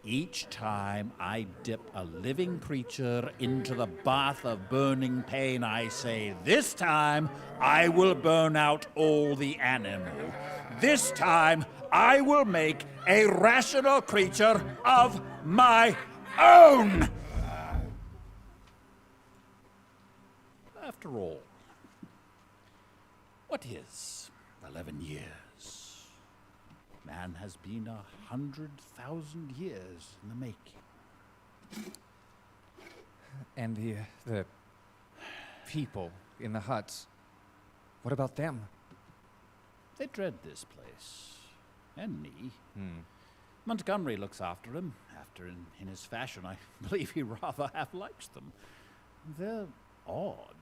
Each time I dip a living creature into the bath of burning pain, I say, this time I will burn out all the animal. This time I will make a rational creature of my own. After all, what is 11 years? Man has been 100,000 years in the making. And the people in the huts, what about them? They dread this place, and me. Montgomery looks after him, in his fashion. I believe he rather half likes them. They're odd,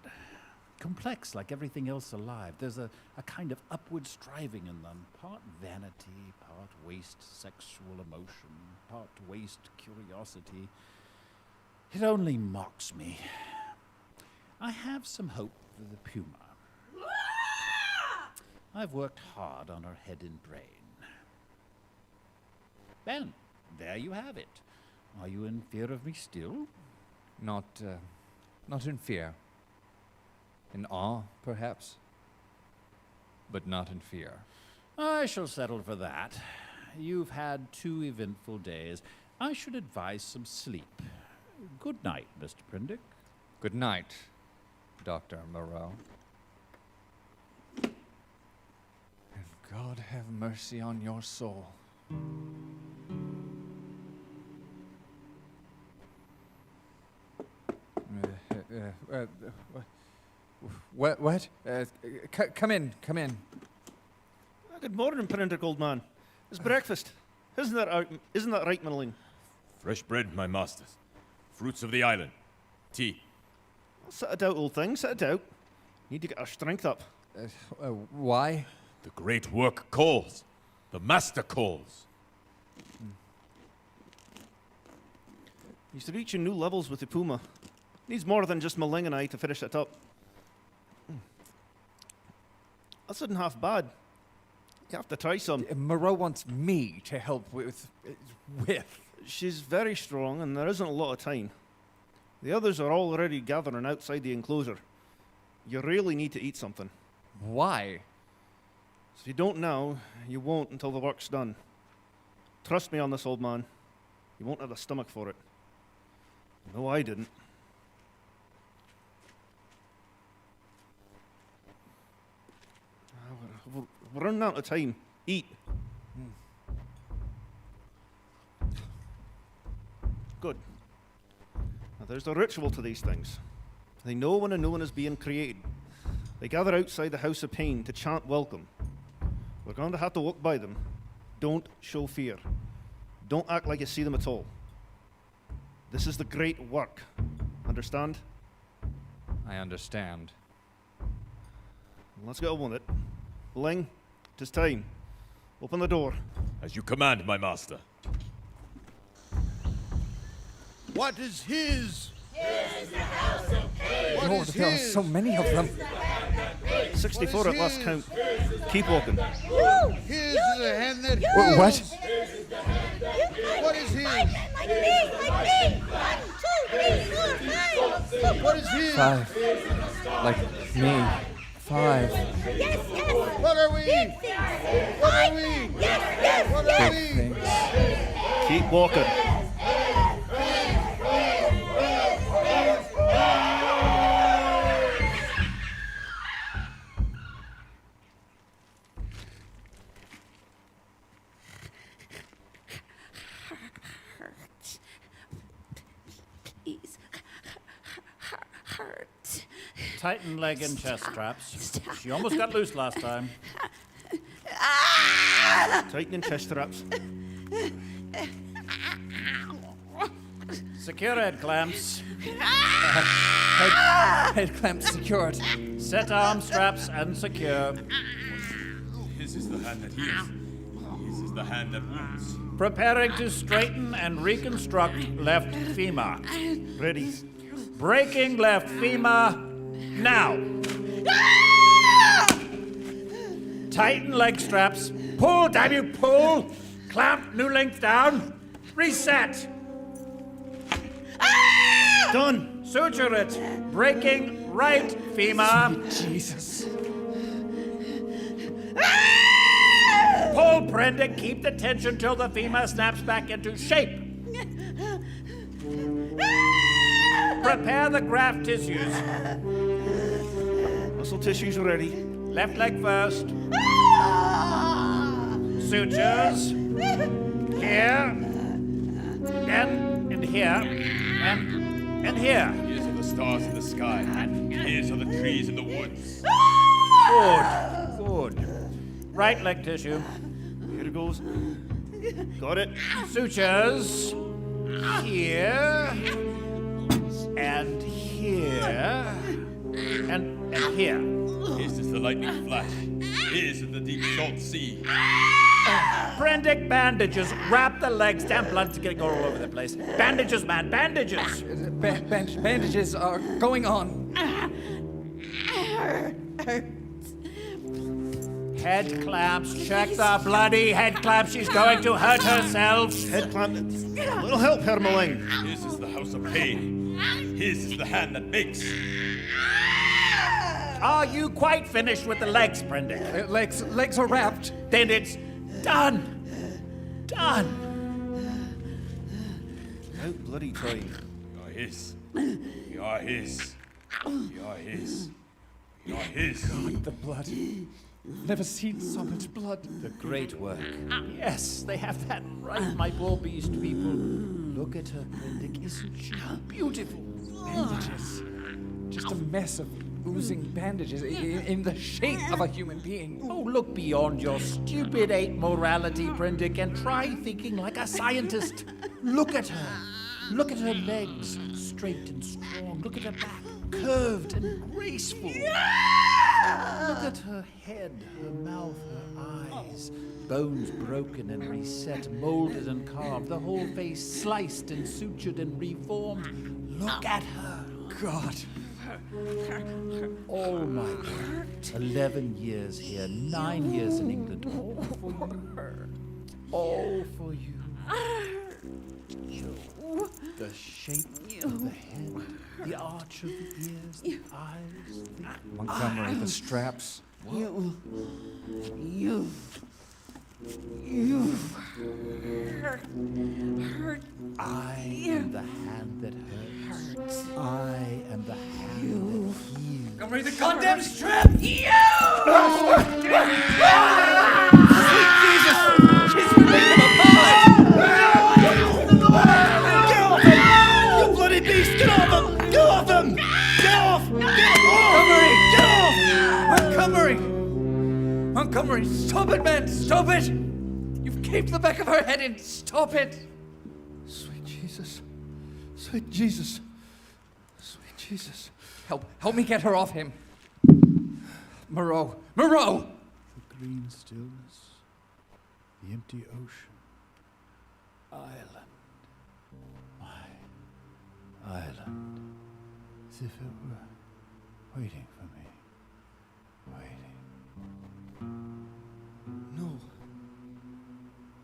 complex like everything else alive. There's a kind of upward striving in them, part vanity, part waste sexual emotion, part waste curiosity. It only mocks me. I have some hope for the puma. I've worked hard on her head and brain. Ben, there you have it. Are you in fear of me still? Not in fear. In awe, perhaps, but not in fear. I shall settle for that. You've had 2 eventful days. I should advise some sleep. Good night, Mr. Prendick. Good night, Dr. Moreau. And God have mercy on your soul. What? Come in. Good morning, Prendick, old man. It's breakfast. Isn't that right, Milling? Fresh bread, my masters. Fruits of the island. Tea. Sit it out, old thing. Sit it out. Need to get our strength up. Why? The great work calls. The master calls. He's reaching new levels with the puma. Needs more than just Milling and I to finish it up. This isn't half bad. You have to try some. Moreau wants me to help with. She's very strong, and there isn't a lot of time. The others are already gathering outside the enclosure. You really need to eat something. Why? If you don't now, you won't until the work's done. Trust me on this, old man. You won't have the stomach for it. No, I didn't. We're running out of time. Eat. Good. Now, there's a ritual to these things. They know when a new one is being created. They gather outside the House of Pain to chant welcome. We're going to have to walk by them. Don't show fear. Don't act like you see them at all. This is the great work. Understand? I understand. Let's get on with it. Ling, it is time. Open the door. As you command, my master. What is his? His is the House of Pain. What Lord, is there are his? so many of them. 64 at last count. Keep walking. His is the hand that What? What is his? Like me, like me. 1, 2, 3, 4, 5. What is his? 5. Like me. 5. Yes, yes. What are we? Big things. What are we? Yes, What yes, are yes. we? Keep walking. Please. Hurt. Tighten leg and chest straps. She almost got loose last time. Tightening chest straps. Secure head clamps. Head clamps secured. Set arm straps and secure. His is the hand that heals. His is the hand that wounds. Preparing to straighten and reconstruct left femur. Ready. Breaking left femur now. Tighten leg straps. Pull, damn you, pull. Clamp new length down. Reset. Done. Suture it. Breaking right femur. Jesus. Pull, Brendan. Keep the tension till the femur snaps back into shape. Prepare the graft tissues. Muscle tissues ready. Left leg first. Sutures. Here. And here. And here. Here's are the stars in the sky. Here's are the trees in the woods. Good. Right leg tissue. Here it goes. Got it. Sutures. Here. And here. And here. His is the lightning flash. His is the deep salt sea. Prendick bandages. Wrap the legs. Damn blood's gonna go all over the place. Bandages, man. Bandages. Bandages are going on. Head clamps. Check the bloody head clamp. She's going to hurt herself. Head clamp. Little help, Hermeling. His is the house of pain. His is the hand that makes. Are you quite finished with the legs, Prendick? Legs are wrapped. Then it's done. Done. Out bloody time. You are his. You are his. You are his. You are his. God, the blood. Never seen so much blood. The great work. Yes, they have that right, my poor beast people. Look at her, Prendick. Isn't she beautiful? Bandages. Just a mess of oozing bandages in the shape of a human being. Oh, look beyond your stupid ape morality, Prendick, and try thinking like a scientist. Look at her. Look at her legs, straight and strong. Look at her back, curved and graceful. Look at her head, her mouth, her eyes. Bones broken and reset, molded and carved. The whole face sliced and sutured and reformed. Look at her. God. All my life. 11 years here, 9 years in England. All for you. All for you. The shape of the head, the arch of the ears, the eyes, the Montgomery, the straps. You hurt. I am the hand that hurts. I am the hand that heals. Montgomery, the goddamn strap! You! Sweet Jesus! She's ripping them apart! Get off him! You bloody beast! Get off him! Get off him! Get off! Get off! Montgomery! Get off! Montgomery! Montgomery, stop it, man! Stop it! You've caved the back of her head in. Stop it! Sweet Jesus. Sweet Jesus. Sweet Jesus. Help me get her off him. Moreau! Moreau! The green stillness, the empty ocean, island, my island, as if it were waiting for me, waiting. No.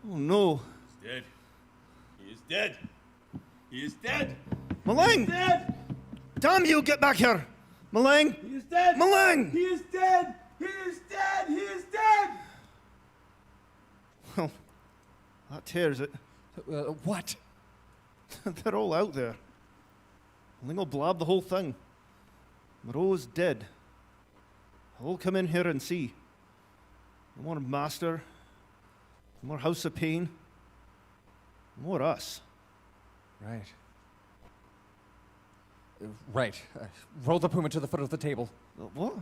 Oh no. He's dead. He is dead. He is dead. Malang! Dead. Damn you, get back here! Malang! He is dead. Malang! He is dead. He is dead. He is dead. Well, that tears it. What? They're all out there. I think I'll blab the whole thing. Moreau is dead. I'll come in here and see. No more master. No more House of Pain. No more us. Right. Right. Roll the puma to the foot of the table. What?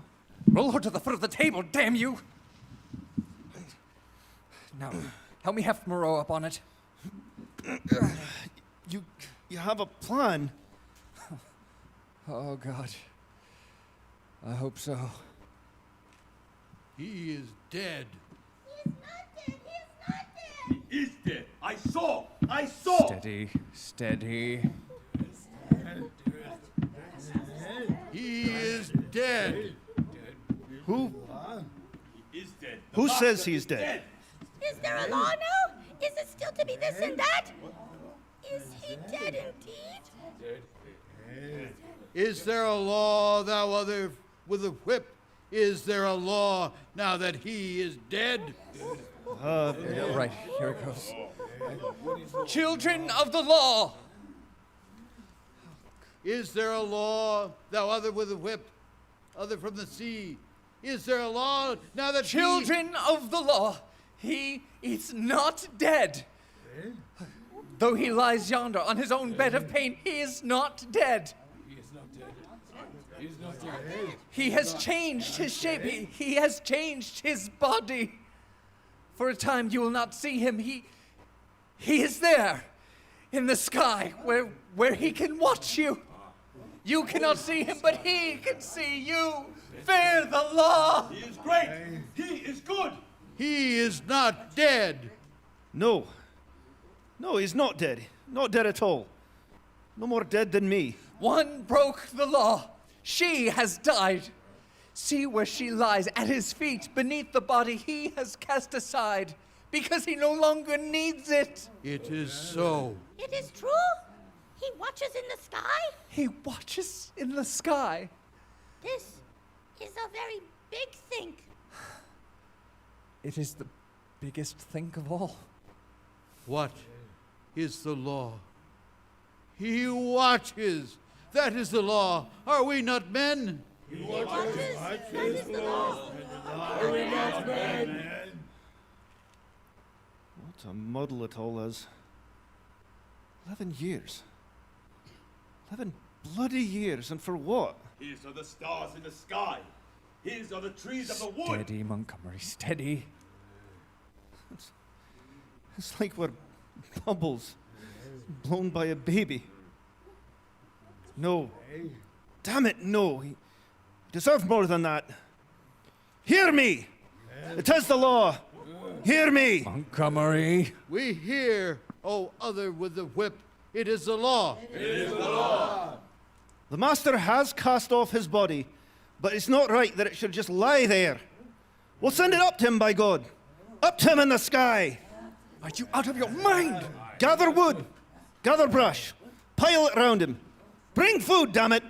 Roll her to the foot of the table, damn you! Now, help me heft Moreau up on it. You have a plan? Oh, God. I hope so. He is dead. He is dead. I saw. I saw. Steady, steady. He is dead. Who? He is dead. Who says he's dead? Is there a law now? Is it still to be this and that? Is he dead indeed? Is there a law, thou other with a whip? Is there a law now that he is dead? Right, here it goes. Children of the law! Is there a law, thou other with a whip, other from the sea? Is there a law now that Children of the law, he is not dead. Though he lies yonder on his own bed of pain, he is not dead. He is not dead. He is not dead. He has changed his shape. He has changed his body. For a time you will not see him. He is there in the sky where he can watch you. You cannot see him, but he can see you. Fear the law. He is great. He is good. He is not dead. No. No, he's not dead. Not dead at all. No more dead than me. One broke the law. She has died. See where she lies, at his feet, beneath the body he has cast aside, because he no longer needs it. It is so. It is true? He watches in the sky? He watches in the sky. This is a very big thing. It is the biggest thing of all. What is the law? He watches. That is the law. Are we not men? He watches. That is the law. Are we not men? What a muddle it all is. 11 years. 11 bloody years, and for what? His are the stars in the sky. His are the trees of the wood. Steady, Montgomery, steady. It's like we're bubbles blown by a baby. No. Damn it, no. He deserves more than that. Hear me! It is the law. Hear me! Montgomery. We hear, O other with the whip. It is the law. It is the law. The master has cast off his body, but it's not right that it should just lie there. We'll send it up to him, by God. Up to him in the sky. Are you out of your mind? Gather wood. Gather brush. Pile it round him. Bring food, damn it.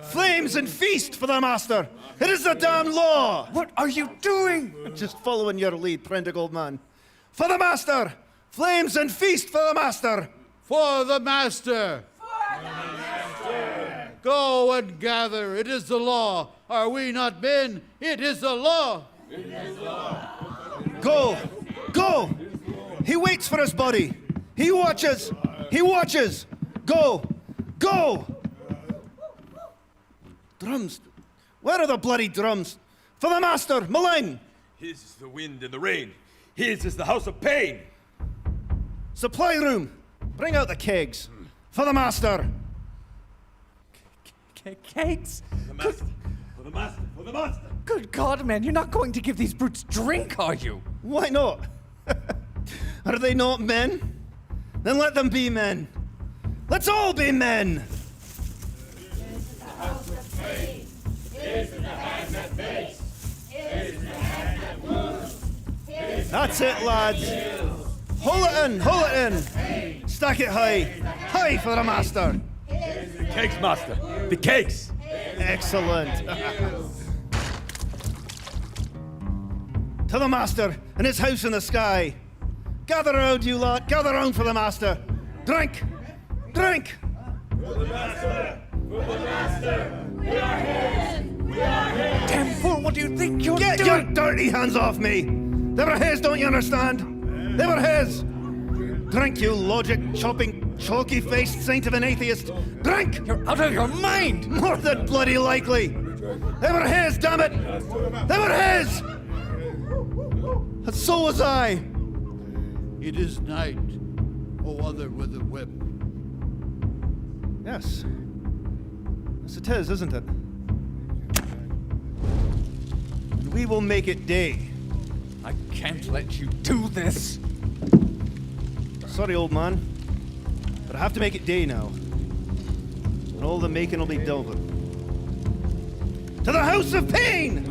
Flames and feast for the master. It is the damn law. What are you doing? Just following your lead, Prendick, old man. For the master. Flames and feast for the master. For the master. Go and gather. It is the law. Are we not men? It is the law. Go. Go. He waits for his body. He watches. He watches. Go. Go. Drums. Where are the bloody drums? For the master, Malign. His is the wind and the rain. His is the house of pain. Supply room. Bring out the kegs. For the master. Kegs? For the master. For the master. For the master. Good God, man, you're not going to give these brutes drink, are you? Why not? Are they not men? Then let them be men. Let's all be men. That's it, lads. Hold it in, hold it in. Stack it high. High for the master. The kegs, master. The kegs. Excellent. To the master and his house in the sky. Gather round, you lot. Gather round for the master. Drink. Drink. For the master. For the master. We are his. We are his. Damn fool, what do you think you're doing? Get your dirty hands off me. They were his, don't you understand? They were his. Drink, you logic-chopping, chalky-faced saint of an atheist. Drink! You're out of your mind! More than bloody likely. They were his, damn it! They were his! And so was I. It is night, O other with the whip. Yes. Yes, it is, isn't it? And we will make it day. I can't let you do this. Sorry, old man, but I have to make it day now. And all the making will be Delvin. To the house of pain!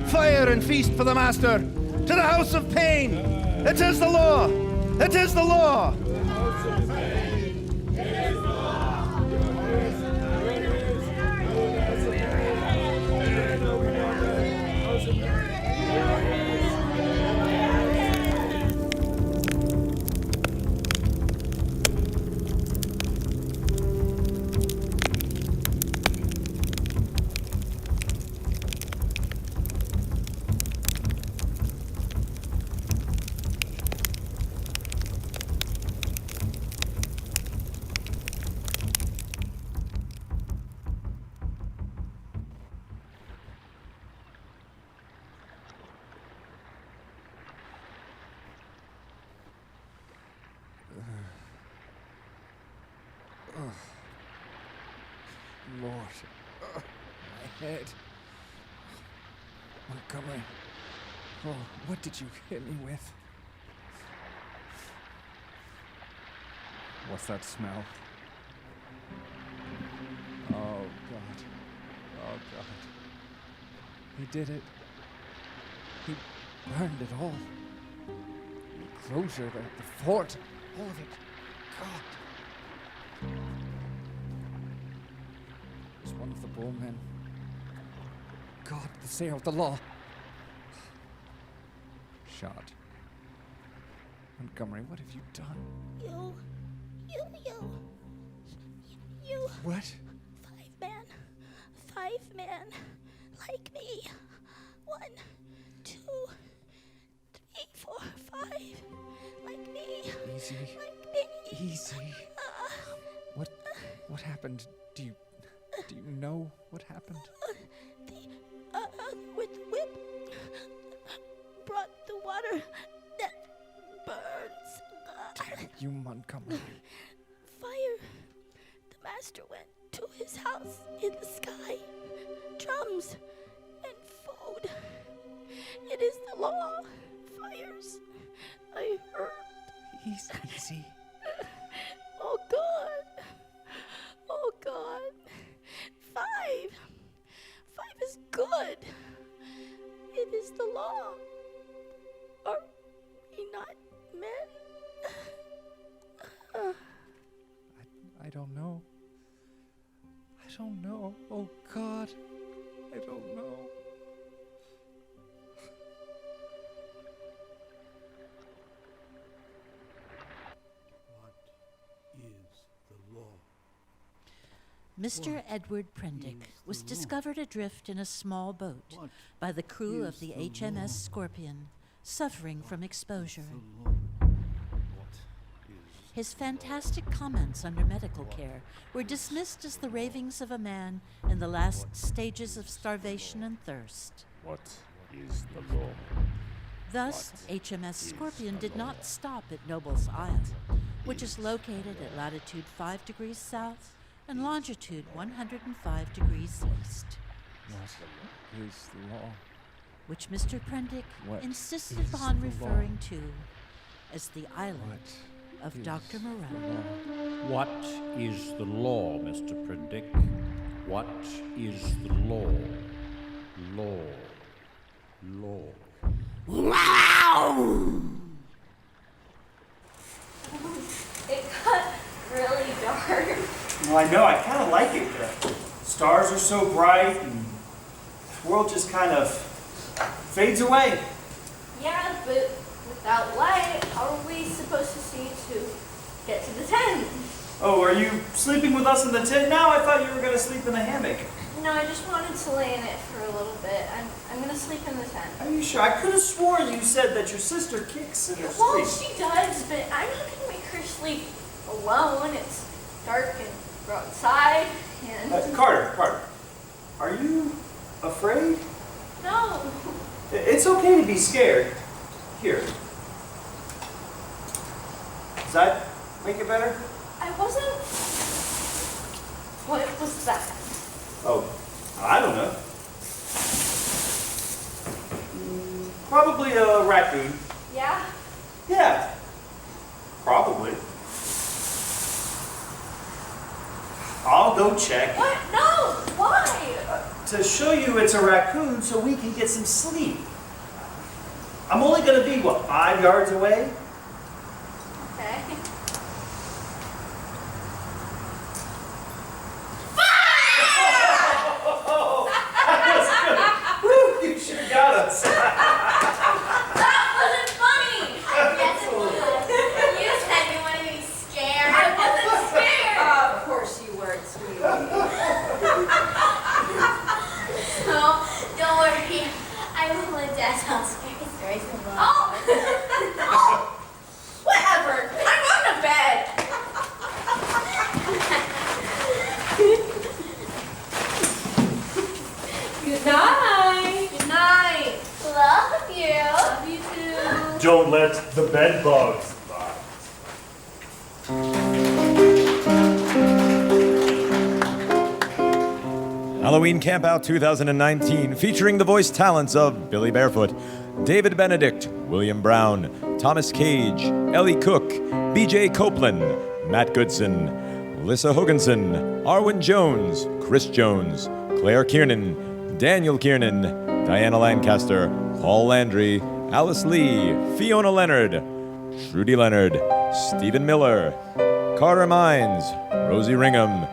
Fire and feast for the master! To the house of pain! It is the law! It is the law! Lord. My head. Montgomery. Oh, what did you hit me with? What's that smell? Oh, God. Oh, God. He did it. He burned it all. The enclosure, the fort, all of it. God. It was one of the bullmen. God, the sail, the law. Shot. Montgomery, what have you done? You. What? 5 men, like me. 1, 2, 3, 4, 5, like me. Easy. Like me. Easy. What happened? Do you know what happened? The other with the whip brought the water that burns. Damn you, Montgomery. Fire. The master went to his house in the sky. Drums and food. It is the law. Fires. I heard. Easy. Oh God. Oh God. don't know. I don't know. Oh, God. I don't know. Mr. Edward Prendick was discovered adrift in a small boat by the crew of the HMS Scorpion, suffering from exposure. His fantastic comments under medical care were dismissed as the ravings of a man in the last stages of starvation and thirst. What is the law? Thus, HMS Scorpion did not stop at Noble's Isle, which is located at latitude 5 degrees south and longitude 105 degrees east. What is the law? Which Mr. Prendick What insisted is upon the referring to as the island of is Dr. Moreau. What is the law, Mr. Prendick? What is the law? Law. Law. Wow! It got really dark. Well, I know, I kind of like it. The stars are so bright and the world just kind of fades away. Yeah, but without light, how are we supposed to see to get to the tent? Oh, are you sleeping with us in the tent now? I thought you were going to sleep in the hammock. No, I just wanted to lay in it for a little bit. I'm gonna sleep in the tent. Are you sure? I could have sworn you said that your sister kicks in her Well, sleep. she does, but I'm not gonna make her sleep alone. It's dark and we're outside, and... Carter, are you afraid? No. It's okay to be scared. Here. Does that make it better? I wasn't... What was that? Oh, I don't know. Probably a raccoon. Yeah? Yeah, probably. I'll go check. What? No! Why? To show you it's a raccoon so we can get some sleep. I'm only going to be, 5 yards away? Okay. You should have got us. That wasn't funny! Yes, it was. You said you wanted to be scared. I wasn't scared! Of course you weren't, sweetie. No, don't worry. I won't let Dad tell scary stories from mom. Oh, whatever. I'm going to bed. Good night. Good night. Love you. Love you too. Don't let the bed bugs bite. Halloween Campout 2019, featuring the voice talents of Billy Barefoot, David Benedict, William Brown, Thomas Cage, Ellie Cook, BJ Copeland, Matt Goodson, Lissa Hoganson, Arwen Jones, Chris Jones, Claire Kiernan, Daniel Kiernan, Diana Lancaster, Paul Landry, Alice Lee, Fiona Leonard, Trudy Leonard, Stephen Miller, Carter Mines, Rosie Ringham,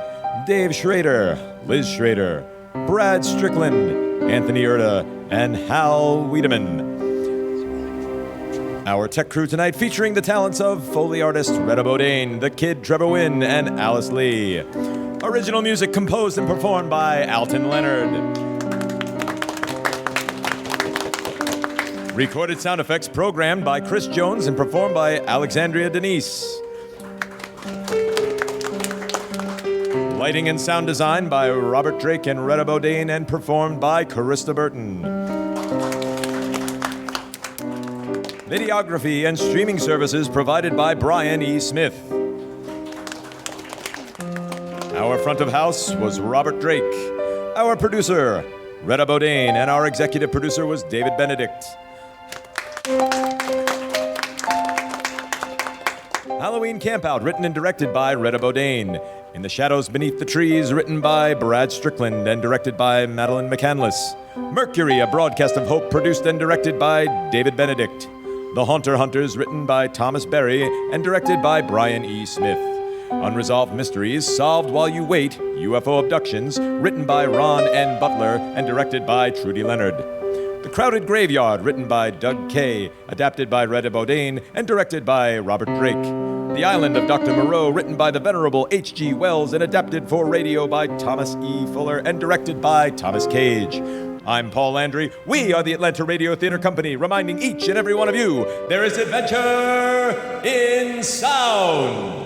Dave Schrader, Liz Schrader, Brad Strickland, Anthony Erda, and Hal Wiedemann. Our tech crew tonight featuring the talents of Foley artist Retta Bodine, The Kid Trevor Wynn, and Alice Lee. Original music composed and performed by Alton Leonard. Recorded sound effects programmed by Chris Jones and performed by Alexandria Denise. Lighting and sound design by Robert Drake and Retta Bodine and performed by Carista Burton. Videography and streaming services provided by Brian E. Smith. Our front of house was Robert Drake. Our producer, Retta Bodine, and our executive producer was David Benedict. Halloween Campout, written and directed by Retta Bodine. In the Shadows Beneath the Trees, written by Brad Strickland and directed by Madeline McCandless. Mercury, a broadcast of hope, produced and directed by David Benedict. The Haunter Hunters, written by Thomas Berry and directed by Brian E. Smith. Unresolved Mysteries Solved While You Wait, UFO Abductions, written by Ron N. Butler and directed by Trudy Leonard. The Crowded Graveyard, written by Doug Kay, adapted by Retta Boudin and directed by Robert Drake. The Island of Dr. Moreau, written by the venerable H.G. Wells and adapted for radio by Thomas E. Fuller and directed by Thomas Cage. I'm Paul Landry. We are the Atlanta Radio Theater Company, reminding each and every one of you there is adventure in sound.